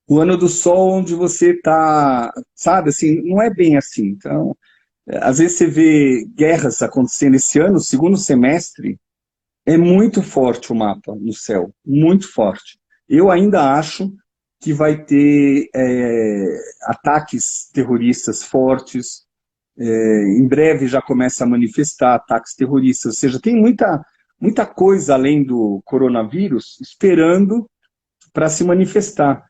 [SPEAKER 2] o ano do Sol onde você está, sabe, assim, não é bem assim. Então, às vezes você vê guerras acontecendo esse ano, o segundo semestre, é muito forte o mapa no céu, muito forte. Eu ainda acho que vai ter ataques terroristas fortes, em breve já começa a manifestar ataques terroristas, ou seja, tem muita coisa além do coronavírus esperando para se manifestar.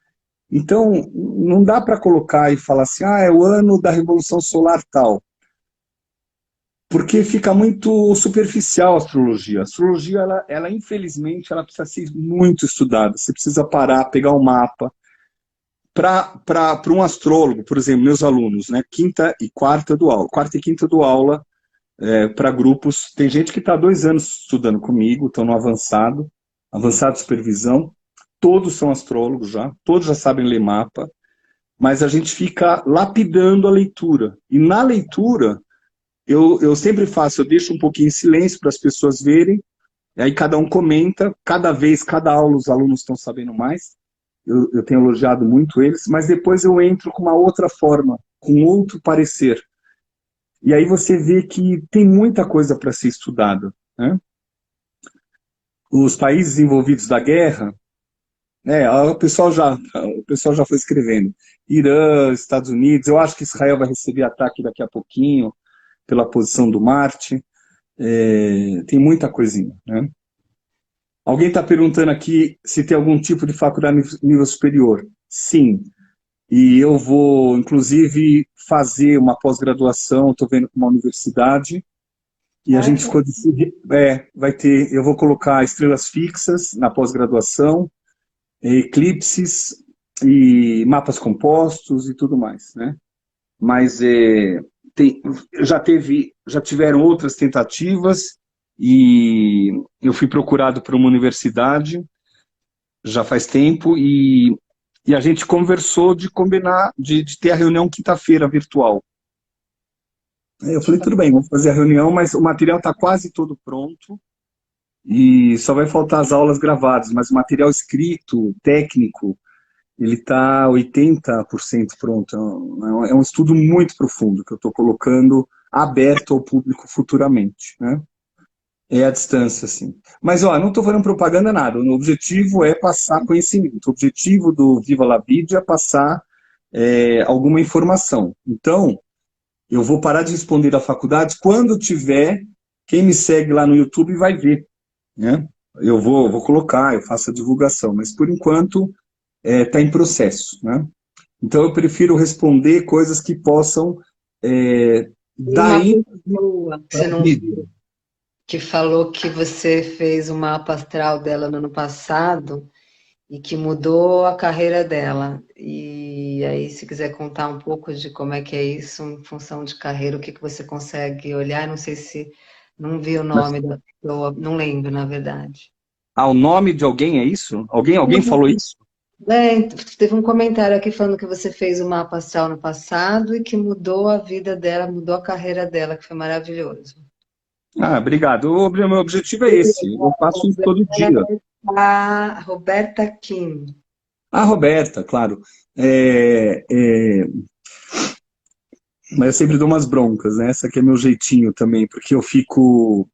[SPEAKER 2] Então, não dá para colocar e falar assim, é o ano da Revolução Solar tal, porque fica muito superficial a astrologia. A astrologia, ela infelizmente, ela precisa ser muito estudada. Você precisa parar, pegar um mapa. Para um astrólogo, por exemplo, meus alunos, né, quarta e quinta do aula, para grupos, tem gente que está 2 anos estudando comigo, estão no avançado de supervisão, todos são astrólogos já, todos já sabem ler mapa, mas a gente fica lapidando a leitura. E na leitura, eu sempre faço, eu deixo um pouquinho em silêncio para as pessoas verem, e aí cada um comenta, cada aula os alunos estão sabendo mais, eu tenho elogiado muito eles, mas depois eu entro com uma outra forma, com outro parecer. E aí você vê que tem muita coisa para ser estudada, né? Os países envolvidos da guerra, o pessoal já foi escrevendo. Irã, Estados Unidos, eu acho que Israel vai receber ataque daqui a pouquinho, pela posição do Marte. Tem muita coisinha, né? Alguém está perguntando aqui se tem algum tipo de faculdade nível superior. Sim. E eu vou, inclusive, fazer uma pós-graduação, estou vendo com uma universidade, e a gente ficou decidindo, vai ter, eu vou colocar estrelas fixas na pós-graduação, eclipses e mapas compostos e tudo mais, né? Mas já tiveram outras tentativas, e eu fui procurado por uma universidade já faz tempo, e a gente conversou de combinar, de ter a reunião quinta-feira virtual. Eu falei, tudo bem, vamos fazer a reunião, mas o material está quase todo pronto, e só vai faltar as aulas gravadas, mas o material escrito, técnico, ele está 80% pronto. É um estudo muito profundo que eu estou colocando aberto ao público futuramente, né? É a distância, assim. Mas, não estou fazendo propaganda nada. O objetivo é passar conhecimento. O objetivo do Viva la Vida é passar alguma informação. Então, eu vou parar de responder da faculdade quando tiver. Quem me segue lá no YouTube vai ver, né? Eu vou colocar, eu faço a divulgação. Mas, por enquanto, está em processo, né? Então, eu prefiro responder coisas que possam dar...
[SPEAKER 1] Você não viu, que falou que você fez o mapa astral dela no ano passado e que mudou a carreira dela. E aí, se quiser contar um pouco de como é que é isso em função de carreira, o que você consegue olhar, não sei se não vi o nome da pessoa, não lembro, na verdade.
[SPEAKER 2] O nome de alguém é isso? Alguém falou isso?
[SPEAKER 1] Teve um comentário aqui falando que você fez o mapa astral no passado e que mudou a vida dela, mudou a carreira dela, que foi maravilhoso.
[SPEAKER 2] Obrigado. O meu objetivo é esse. Eu faço isso todo dia.
[SPEAKER 1] A Roberta Kim.
[SPEAKER 2] A Roberta, claro. Mas eu sempre dou umas broncas, né? Essa aqui é meu jeitinho também, porque eu fico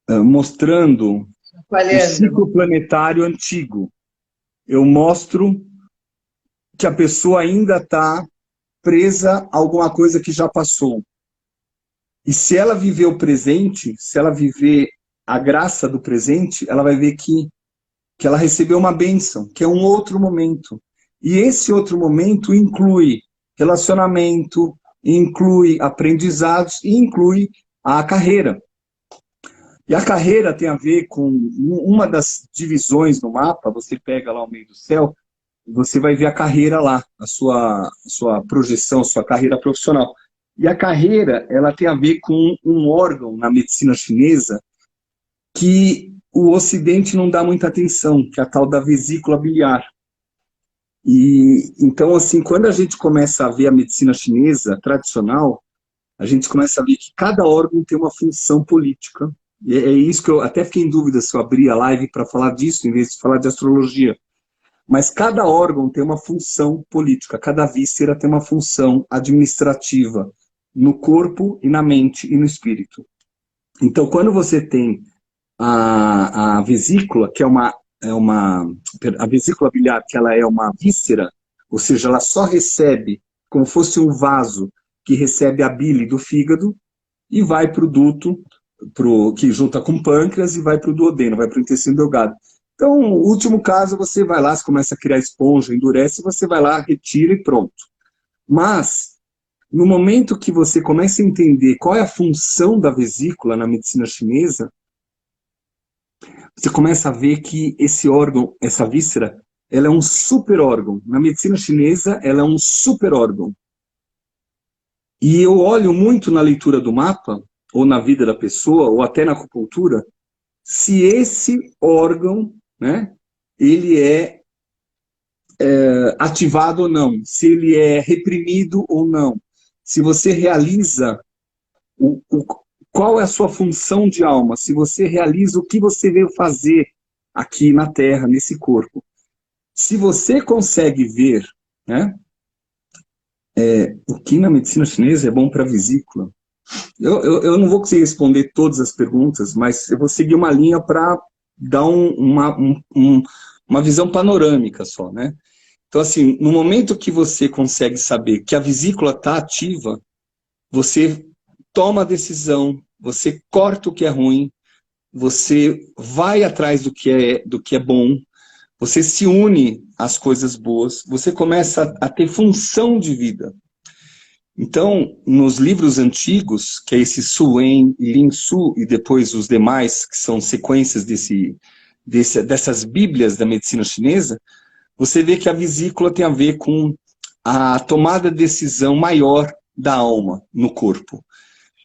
[SPEAKER 2] mostrando o ciclo planetário antigo. Eu mostro que a pessoa ainda está presa a alguma coisa que já passou. E se ela viver o presente, se ela viver a graça do presente, ela vai ver que ela recebeu uma bênção, que é um outro momento. E esse outro momento inclui relacionamento, inclui aprendizados e inclui a carreira. E a carreira tem a ver com uma das divisões no mapa, você pega lá o meio do céu, você vai ver a carreira lá, a sua projeção, a sua carreira profissional. E a carreira, ela tem a ver com um órgão na medicina chinesa que o Ocidente não dá muita atenção, que é a tal da vesícula biliar. E então, assim, quando a gente começa a ver a medicina chinesa tradicional, a gente começa a ver que cada órgão tem uma função política. E é isso que eu até fiquei em dúvida se eu abrir a live para falar disso, em vez de falar de astrologia. Mas cada órgão tem uma função política, cada víscera tem uma função administrativa no corpo e na mente e no espírito. Então, quando você tem a vesícula, que a vesícula biliar, que ela é uma víscera, ou seja, ela só recebe, como fosse um vaso que recebe a bile do fígado e vai para o duto, que junta com o pâncreas e vai para o duodeno, vai para o intestino delgado. Então, no último caso, você vai lá, você começa a criar esponja, endurece, você vai lá, retira e pronto. Mas, no momento que você começa a entender qual é a função da vesícula na medicina chinesa, você começa a ver que esse órgão, essa víscera, ela é um super órgão. Na medicina chinesa, ela é um super órgão. E eu olho muito na leitura do mapa, ou na vida da pessoa, ou até na acupuntura, se esse órgão, né, ele é ativado ou não, se ele é reprimido ou não, se você realiza qual é a sua função de alma, se você realiza o que você veio fazer aqui na Terra, nesse corpo. Se você consegue ver, né, o que na medicina chinesa é bom para a vesícula, eu não vou conseguir responder todas as perguntas, mas eu vou seguir uma linha para dar uma visão panorâmica só, né? Então, assim, no momento que você consegue saber que a vesícula está ativa, você toma a decisão, você corta o que é ruim, você vai atrás do que é bom, você se une às coisas boas, você começa a ter função de vida. Então, nos livros antigos, que é esse Su Wen, Lin Su e depois os demais, que são sequências dessas bíblias da medicina chinesa, você vê que a vesícula tem a ver com a tomada de decisão maior da alma no corpo.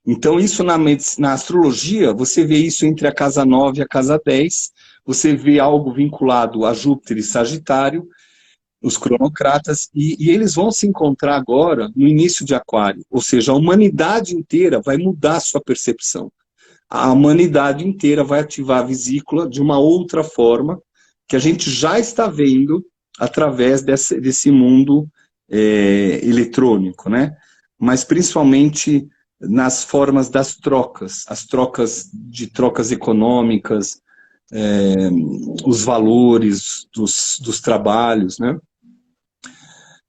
[SPEAKER 2] Então, isso na astrologia, você vê isso entre a casa 9 e a casa 10, você vê algo vinculado a Júpiter e Sagitário, os cronocratas, e eles vão se encontrar agora no início de Aquário, ou seja, a humanidade inteira vai mudar a sua percepção. A humanidade inteira vai ativar a vesícula de uma outra forma, que a gente já está vendo através desse mundo eletrônico, né? Mas principalmente nas formas das trocas, as trocas econômicas, os valores dos trabalhos, né?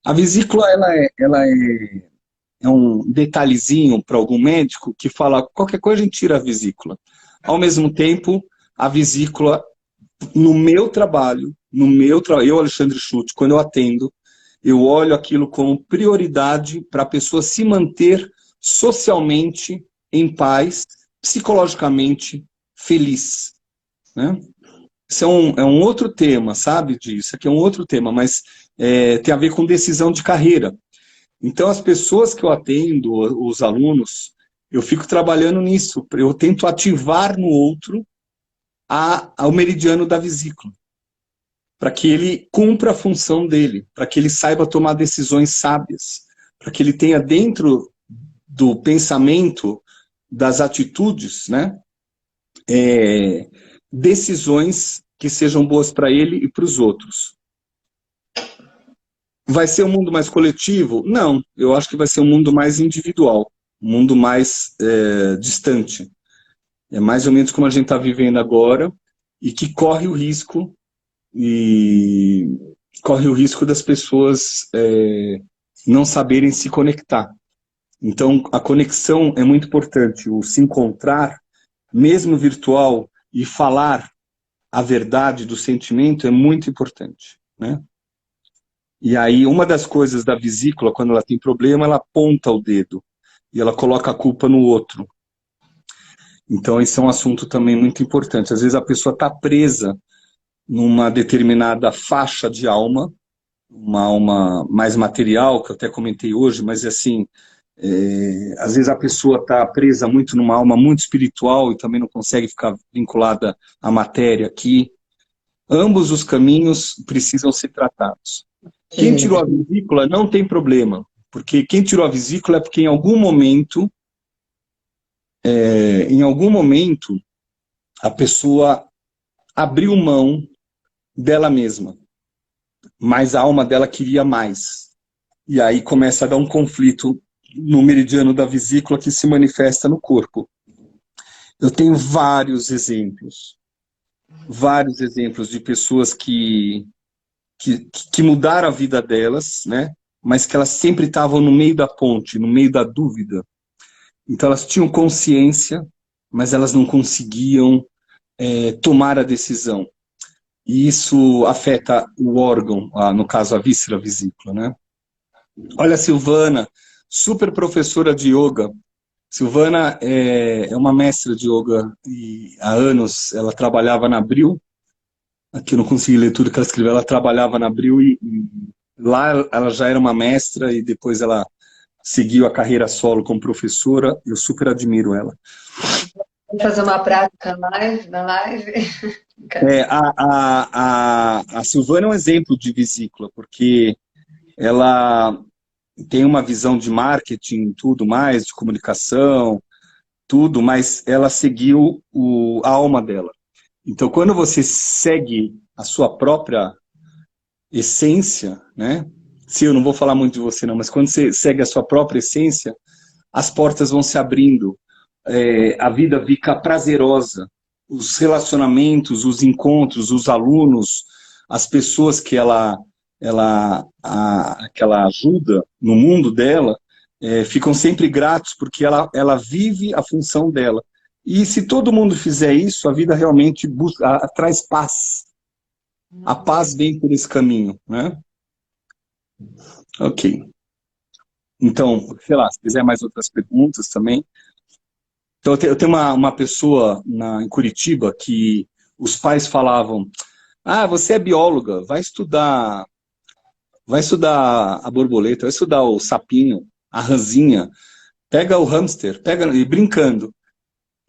[SPEAKER 2] A vesícula, ela é um detalhezinho para algum médico que fala, qualquer coisa a gente tira a vesícula. Ao mesmo tempo, a vesícula, no meu trabalho, eu, Alexandre Schutt, quando eu atendo, eu olho aquilo como prioridade para a pessoa se manter socialmente em paz, psicologicamente feliz, né? Isso é um outro tema, sabe disso? Aqui é um outro tema, mas tem a ver com decisão de carreira. Então, as pessoas que eu atendo, os alunos, eu fico trabalhando nisso. Eu tento ativar no outro o meridiano da vesícula, para que ele cumpra a função dele, para que ele saiba tomar decisões sábias, para que ele tenha dentro do pensamento, das atitudes, né, decisões que sejam boas para ele e para os outros. Vai ser um mundo mais coletivo? Não, eu acho que vai ser um mundo mais individual, um mundo mais distante. É mais ou menos como a gente está vivendo agora, e que corre o risco das pessoas não saberem se conectar. Então, a conexão é muito importante, o se encontrar, mesmo virtual, e falar a verdade do sentimento é muito importante, né? E aí, uma das coisas da vesícula, quando ela tem problema, ela aponta o dedo e ela coloca a culpa no outro. Então, esse é um assunto também muito importante. Às vezes a pessoa está presa numa determinada faixa de alma, uma alma mais material, que eu até comentei hoje, mas assim, às vezes a pessoa está presa muito numa alma muito espiritual e também não consegue ficar vinculada à matéria aqui. Ambos os caminhos precisam ser tratados. Quem tirou a vesícula não tem problema, porque quem tirou a vesícula é porque em algum momento a pessoa abriu mão dela mesma. mas a alma dela queria mais. E aí começa a dar um conflito no meridiano da vesícula que se manifesta no corpo. Eu tenho vários exemplos de pessoas que mudaram a vida delas, né? Mas que elas sempre estavam no meio da ponte, no meio da dúvida. Então elas tinham consciência, mas elas não conseguiam tomar a decisão. E isso afeta o órgão, no caso a víscera, a vesícula, né? Olha a Silvana, super professora de yoga. Silvana é uma mestra de yoga e há anos ela trabalhava na Abril. Aqui eu não consegui ler tudo que ela escreveu. Ela trabalhava na Abril e lá ela já era uma mestra e depois ela seguiu a carreira solo como professora. Eu super admiro ela.
[SPEAKER 1] Vamos fazer uma prática na live?
[SPEAKER 2] A Silvana é um exemplo de vesícula, porque ela tem uma visão de marketing, tudo mais, de comunicação, tudo, mas ela seguiu a alma dela. Então, quando você segue a sua própria essência, né? Se eu não vou falar muito de você não, mas quando você segue a sua própria essência, as portas vão se abrindo, a vida fica prazerosa, os relacionamentos, os encontros, os alunos, as pessoas que ela ajuda no mundo dela, ficam sempre gratos porque ela vive a função dela. E se todo mundo fizer isso, a vida realmente traz paz. A paz vem por esse caminho, né? Ok. Então, sei lá, se quiser mais outras perguntas também. Então, eu tenho uma pessoa em Curitiba que os pais falavam: ah, você é bióloga, vai estudar a borboleta, vai estudar o sapinho, a rãzinha, pega o hamster, e brincando.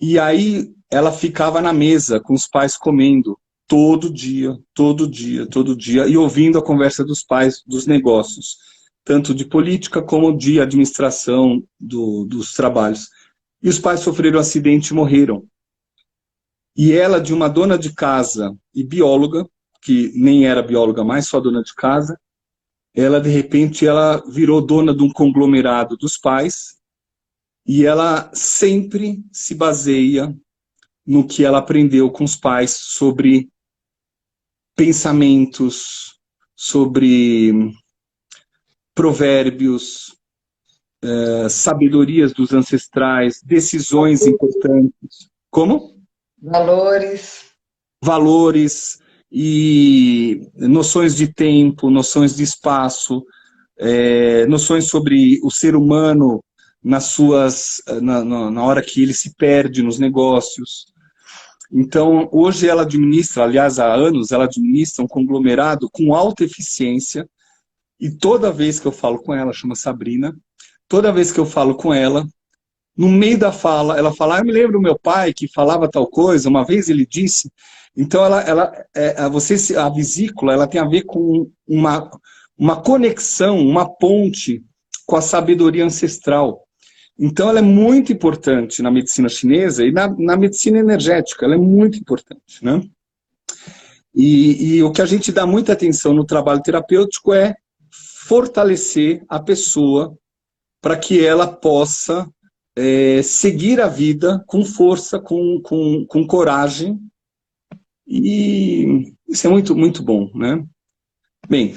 [SPEAKER 2] E aí ela ficava na mesa com os pais comendo todo dia, todo dia, todo dia, e ouvindo a conversa dos pais dos negócios, tanto de política como de administração dos trabalhos. E os pais sofreram um acidente e morreram. E ela, de uma dona de casa e bióloga, que nem era bióloga mais, só dona de casa, ela, de repente, ela virou dona de um conglomerado dos pais, e ela sempre se baseia no que ela aprendeu com os pais sobre pensamentos, sobre provérbios, sabedorias dos ancestrais, decisões importantes. Como?
[SPEAKER 1] Valores.
[SPEAKER 2] Valores e noções de tempo, noções de espaço, noções sobre o ser humano na hora que ele se perde nos negócios. Então, hoje ela administra, aliás, há anos, ela administra um conglomerado com alta eficiência, e toda vez que eu falo com ela, chama Sabrina, toda vez que eu falo com ela, no meio da fala, ela fala: eu me lembro do meu pai que falava tal coisa, uma vez ele disse. Então, a vesícula, ela tem a ver com uma conexão, uma ponte com a sabedoria ancestral. Então, ela é muito importante na medicina chinesa e na medicina energética, ela é muito importante, né? E o que a gente dá muita atenção no trabalho terapêutico é fortalecer a pessoa para que ela possa seguir a vida com força, com coragem, e isso é muito, muito bom, né? Bem,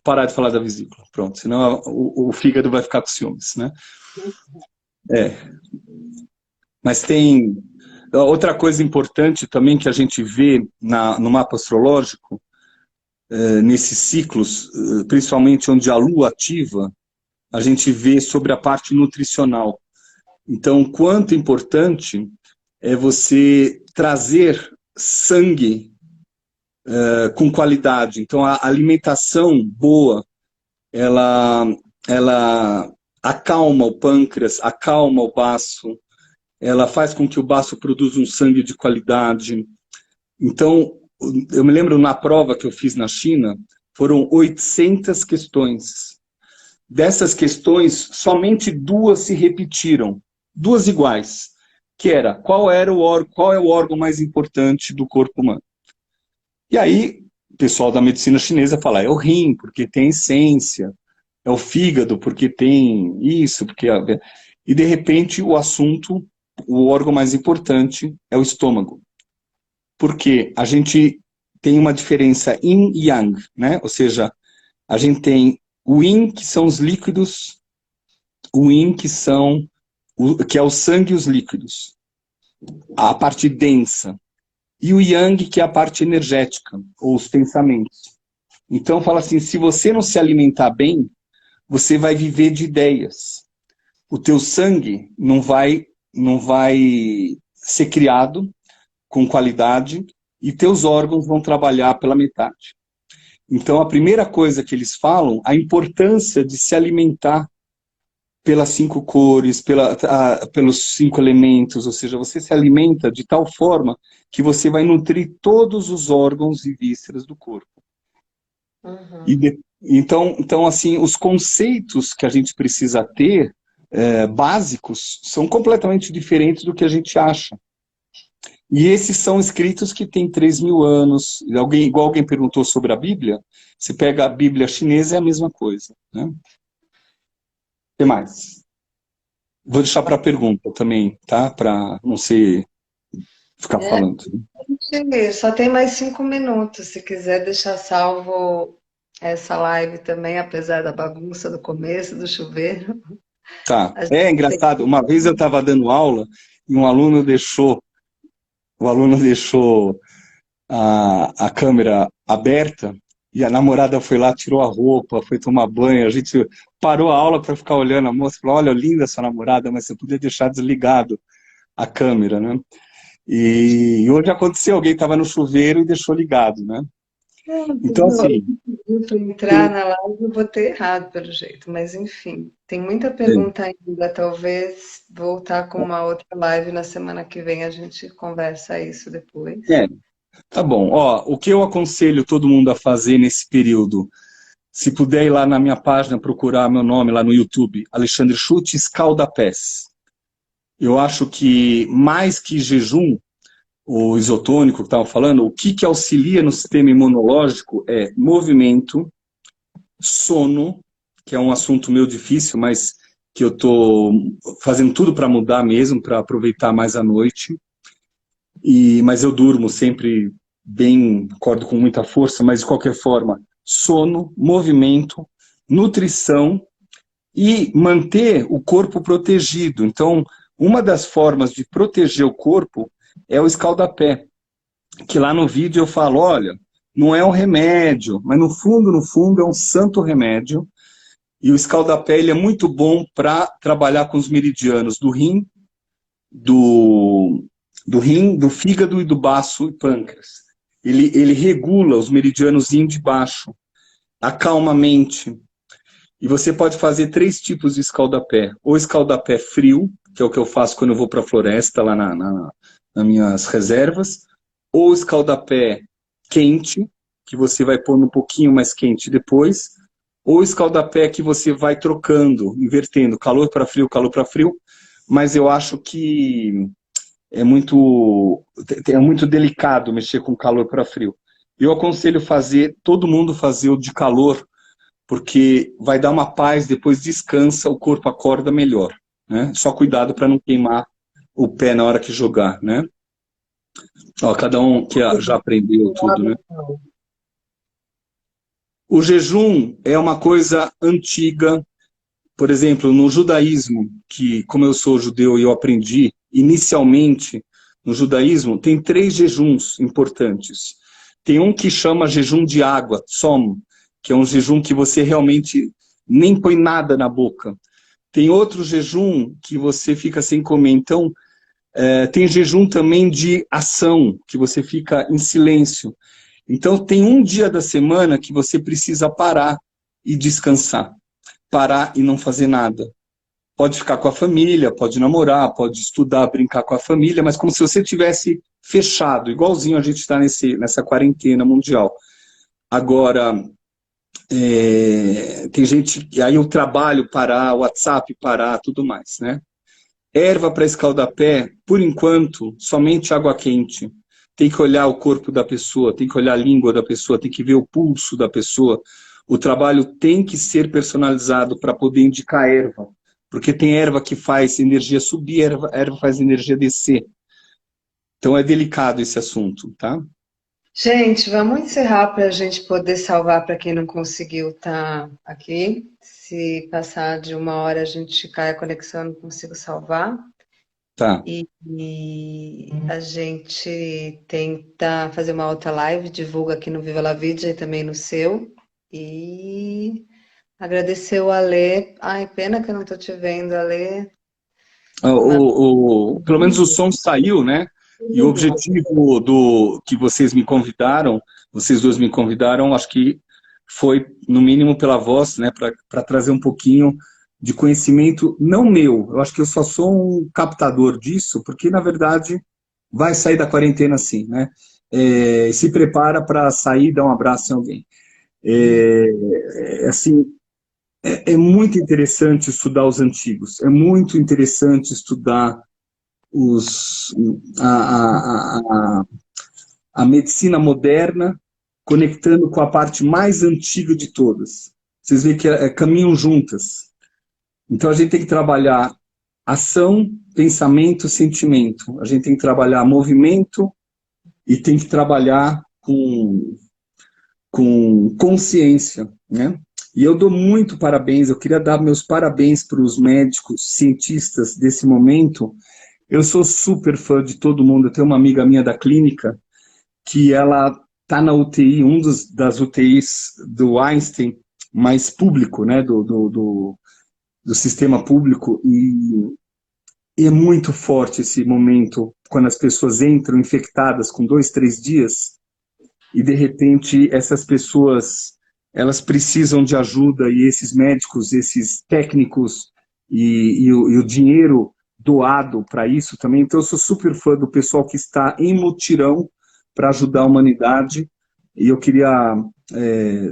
[SPEAKER 2] parar de falar da vesícula, pronto, senão o fígado vai ficar com ciúmes, né? Mas tem outra coisa importante também que a gente vê no mapa astrológico, nesses ciclos, principalmente onde a lua ativa, a gente vê sobre a parte nutricional. Então, quanto importante é você trazer sangue com qualidade. Então, a alimentação boa, ela acalma o pâncreas, acalma o baço, ela faz com que o baço produza um sangue de qualidade. Então, eu me lembro na prova que eu fiz na China, foram 800 questões. Dessas questões, somente 2 se repetiram, 2 iguais, que era qual é o órgão mais importante do corpo humano. E aí, pessoal da medicina chinesa fala, é o rim, porque tem essência, é o fígado, porque tem isso, porque... E, de repente, o assunto, o órgão mais importante é o estômago. Porque a gente tem uma diferença yin e yang, né? Ou seja, a gente tem o yin, que são os líquidos, o yin, que é o sangue e os líquidos, a parte densa, e o yang, que é a parte energética, ou os pensamentos. Então, fala assim, se você não se alimentar bem, você vai viver de ideias. O teu sangue não vai ser criado com qualidade e teus órgãos vão trabalhar pela metade. Então, a primeira coisa que eles falam, a importância de se alimentar pelas 5 cores, pelos 5 elementos, ou seja, você se alimenta de tal forma que você vai nutrir todos os órgãos e vísceras do corpo.
[SPEAKER 1] Uhum.
[SPEAKER 2] Então, assim, os conceitos que a gente precisa ter, básicos, são completamente diferentes do que a gente acha. E esses são escritos que têm 3.000 anos. Igual alguém perguntou sobre a Bíblia, você pega a Bíblia chinesa, é a mesma coisa, né? O que mais? Vou deixar para pergunta também, tá? Para não ser ficar falando.
[SPEAKER 1] Só tem mais 5 minutos. Se quiser deixar salvo essa live também, apesar da bagunça do começo, do chuveiro.
[SPEAKER 2] Tá.
[SPEAKER 1] A gente
[SPEAKER 2] É engraçado. Uma vez eu estava dando aula e um aluno deixou a câmera aberta e a namorada foi lá, tirou a roupa, foi tomar banho. A gente parou a aula para ficar olhando a moça, falou, olha, linda essa namorada, mas você podia deixar desligado a câmera, né? E hoje aconteceu, alguém estava no chuveiro e deixou ligado, né? Então, assim...
[SPEAKER 1] Para entrar na live eu vou ter errado pelo jeito, mas enfim, tem muita pergunta ainda, talvez voltar com uma outra live na semana que vem, a gente conversa isso depois.
[SPEAKER 2] Tá bom. Ó, o que eu aconselho todo mundo a fazer nesse período, se puder ir lá na minha página, procurar meu nome lá no YouTube, Alexandre Schutt, Escalda-Pés. Eu acho que mais que jejum, o isotônico que estava falando, o que auxilia no sistema imunológico é movimento, sono, que é um assunto meio difícil, mas que eu estou fazendo tudo para mudar mesmo, para aproveitar mais a noite. Mas eu durmo sempre bem, acordo com muita força, mas de qualquer forma, sono, movimento, nutrição e manter o corpo protegido. Então, uma das formas de proteger o corpo é o escaldapé, que lá no vídeo eu falo, olha, não é um remédio, mas no fundo é um santo remédio, e o escaldapé ele é muito bom para trabalhar com os meridianos do rim, do fígado e do baço e pâncreas. Ele regula os meridianos yin de baixo, acalma a mente. E você pode fazer 3 tipos de escaldapé. Ou escaldapé frio, que é o que eu faço quando eu vou para a floresta, lá nas minhas reservas. Ou escaldapé quente, que você vai pôr um pouquinho mais quente depois. Ou escaldapé que você vai trocando, invertendo, calor para frio. Mas eu acho que é muito delicado mexer com calor para frio. Eu aconselho todo mundo fazer o de calor, porque vai dar uma paz, depois descansa, o corpo acorda melhor, né? Só cuidado para não queimar o pé na hora que jogar, né? Ó, cada um que já aprendeu tudo, né? O jejum é uma coisa antiga. Por exemplo, no judaísmo, que como eu sou judeu e eu aprendi, inicialmente, no judaísmo, tem 3 jejuns importantes. Tem um que chama jejum de água, tzom, que é um jejum que você realmente nem põe nada na boca. Tem outro jejum que você fica sem comer. Então, tem jejum também de ação, que você fica em silêncio. Então, tem um dia da semana que você precisa parar e descansar. Parar e não fazer nada. Pode ficar com a família, pode namorar, pode estudar, brincar com a família, mas como se você tivesse fechado, igualzinho a gente está nessa quarentena mundial. Agora, tem gente, aí o trabalho parar, o WhatsApp parar, tudo mais, né? Erva para escaldapé, por enquanto, somente água quente. tem que olhar o corpo da pessoa, tem que olhar a língua da pessoa, tem que ver o pulso da pessoa. O trabalho tem que ser personalizado para poder indicar erva, porque tem erva que faz energia subir, erva faz energia descer. Então é delicado esse assunto, tá?
[SPEAKER 1] Gente, vamos encerrar para a gente poder salvar para quem não conseguiu estar aqui. Se passar de 1 hora a gente cai a conexão, eu não consigo salvar.
[SPEAKER 2] Tá.
[SPEAKER 1] E a gente tenta fazer uma outra live, divulga aqui no Viva La Vida e também no seu. E agradecer o Alê. Ai, pena que eu não estou te vendo, Alê.
[SPEAKER 2] Pelo menos o som saiu, né? E o objetivo do que vocês me convidaram, vocês dois me convidaram, acho que foi, no mínimo, pela voz, né? Para trazer um pouquinho de conhecimento, não meu. Eu acho que eu só sou um captador disso, porque, na verdade, vai sair da quarentena assim, né? Se prepara para sair e dar um abraço em alguém. Assim, é muito interessante estudar os antigos, é muito interessante estudar os, a medicina moderna, conectando com a parte mais antiga de todas. Vocês veem que caminham juntas. Então a gente tem que trabalhar ação, pensamento, sentimento. A gente tem que trabalhar movimento e tem que trabalhar com consciência, né? E eu dou muito parabéns, eu queria dar meus parabéns para os médicos, cientistas desse momento. Eu sou super fã de todo mundo. Eu tenho uma amiga minha da clínica que ela está na UTI, das UTIs do Einstein, mais público, né, do sistema público, e é muito forte esse momento, quando as pessoas entram infectadas com 2, 3 dias, e de repente essas pessoas, elas precisam de ajuda, e esses médicos, esses técnicos, e o dinheiro doado para isso também. Então eu sou super fã do pessoal que está em mutirão para ajudar a humanidade, e eu queria,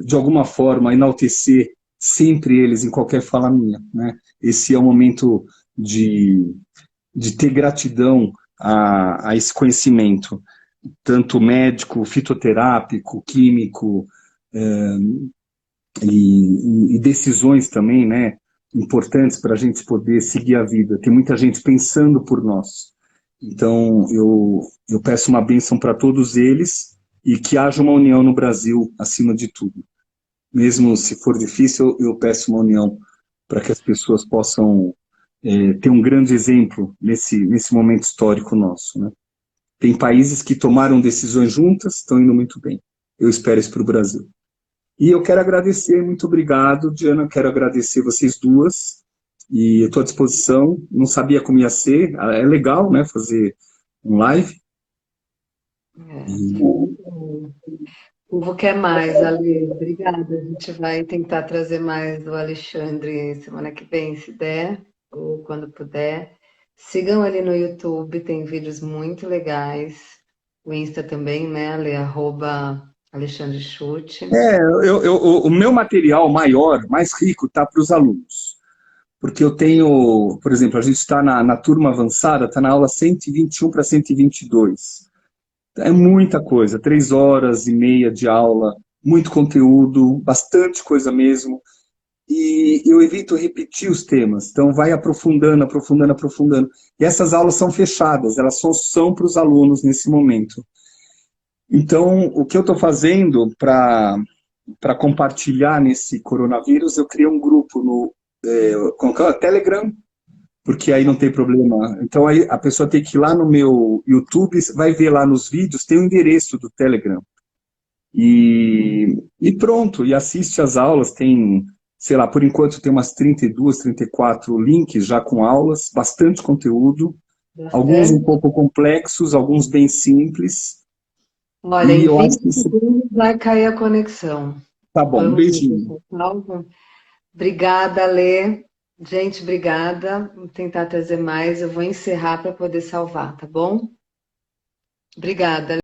[SPEAKER 2] de alguma forma, enaltecer sempre eles em qualquer fala minha, né? Esse é o momento de ter gratidão a esse conhecimento, tanto médico, fitoterápico, químico, e decisões também, né, importantes para a gente poder seguir a vida. Tem muita gente pensando por nós. Então, eu peço uma bênção para todos eles e que haja uma união no Brasil acima de tudo. Mesmo se for difícil, eu peço uma união para que as pessoas possam ter um grande exemplo nesse momento histórico nosso, né? Tem países que tomaram decisões juntas, estão indo muito bem. Eu espero isso para o Brasil. E eu quero agradecer, muito obrigado, Diana, quero agradecer vocês duas, e eu estou à disposição, não sabia como ia ser, é legal, né, fazer um live.
[SPEAKER 1] O povo quer mais, Ale. Obrigada. A gente vai tentar trazer mais o Alexandre semana que vem, se der, ou quando puder. Sigam ali no YouTube, tem vídeos muito legais. O Insta também, né, Ale? @Alexandre Chute.
[SPEAKER 2] O meu material maior, mais rico, está para os alunos. Porque eu tenho, por exemplo, a gente está na turma avançada, está na aula 121 para 122. É muita coisa, 3 horas e meia de aula, muito conteúdo, bastante coisa mesmo. E eu evito repetir os temas, então vai aprofundando, aprofundando, aprofundando. E essas aulas são fechadas, elas só são para os alunos nesse momento. Então, o que eu estou fazendo para compartilhar nesse coronavírus, eu criei um grupo no Telegram, porque aí não tem problema. Então, aí a pessoa tem que ir lá no meu YouTube, vai ver lá nos vídeos, tem o endereço do Telegram. E pronto, e assiste as aulas, tem, sei lá, por enquanto tem umas 32, 34 links já com aulas, bastante conteúdo, alguns um pouco complexos, alguns bem simples.
[SPEAKER 1] Olha, em 20 segundos vai cair a conexão.
[SPEAKER 2] Tá bom, um beijinho.
[SPEAKER 1] Obrigada, Lê. Gente, obrigada. Vou tentar trazer mais. Eu vou encerrar para poder salvar, tá bom? Obrigada.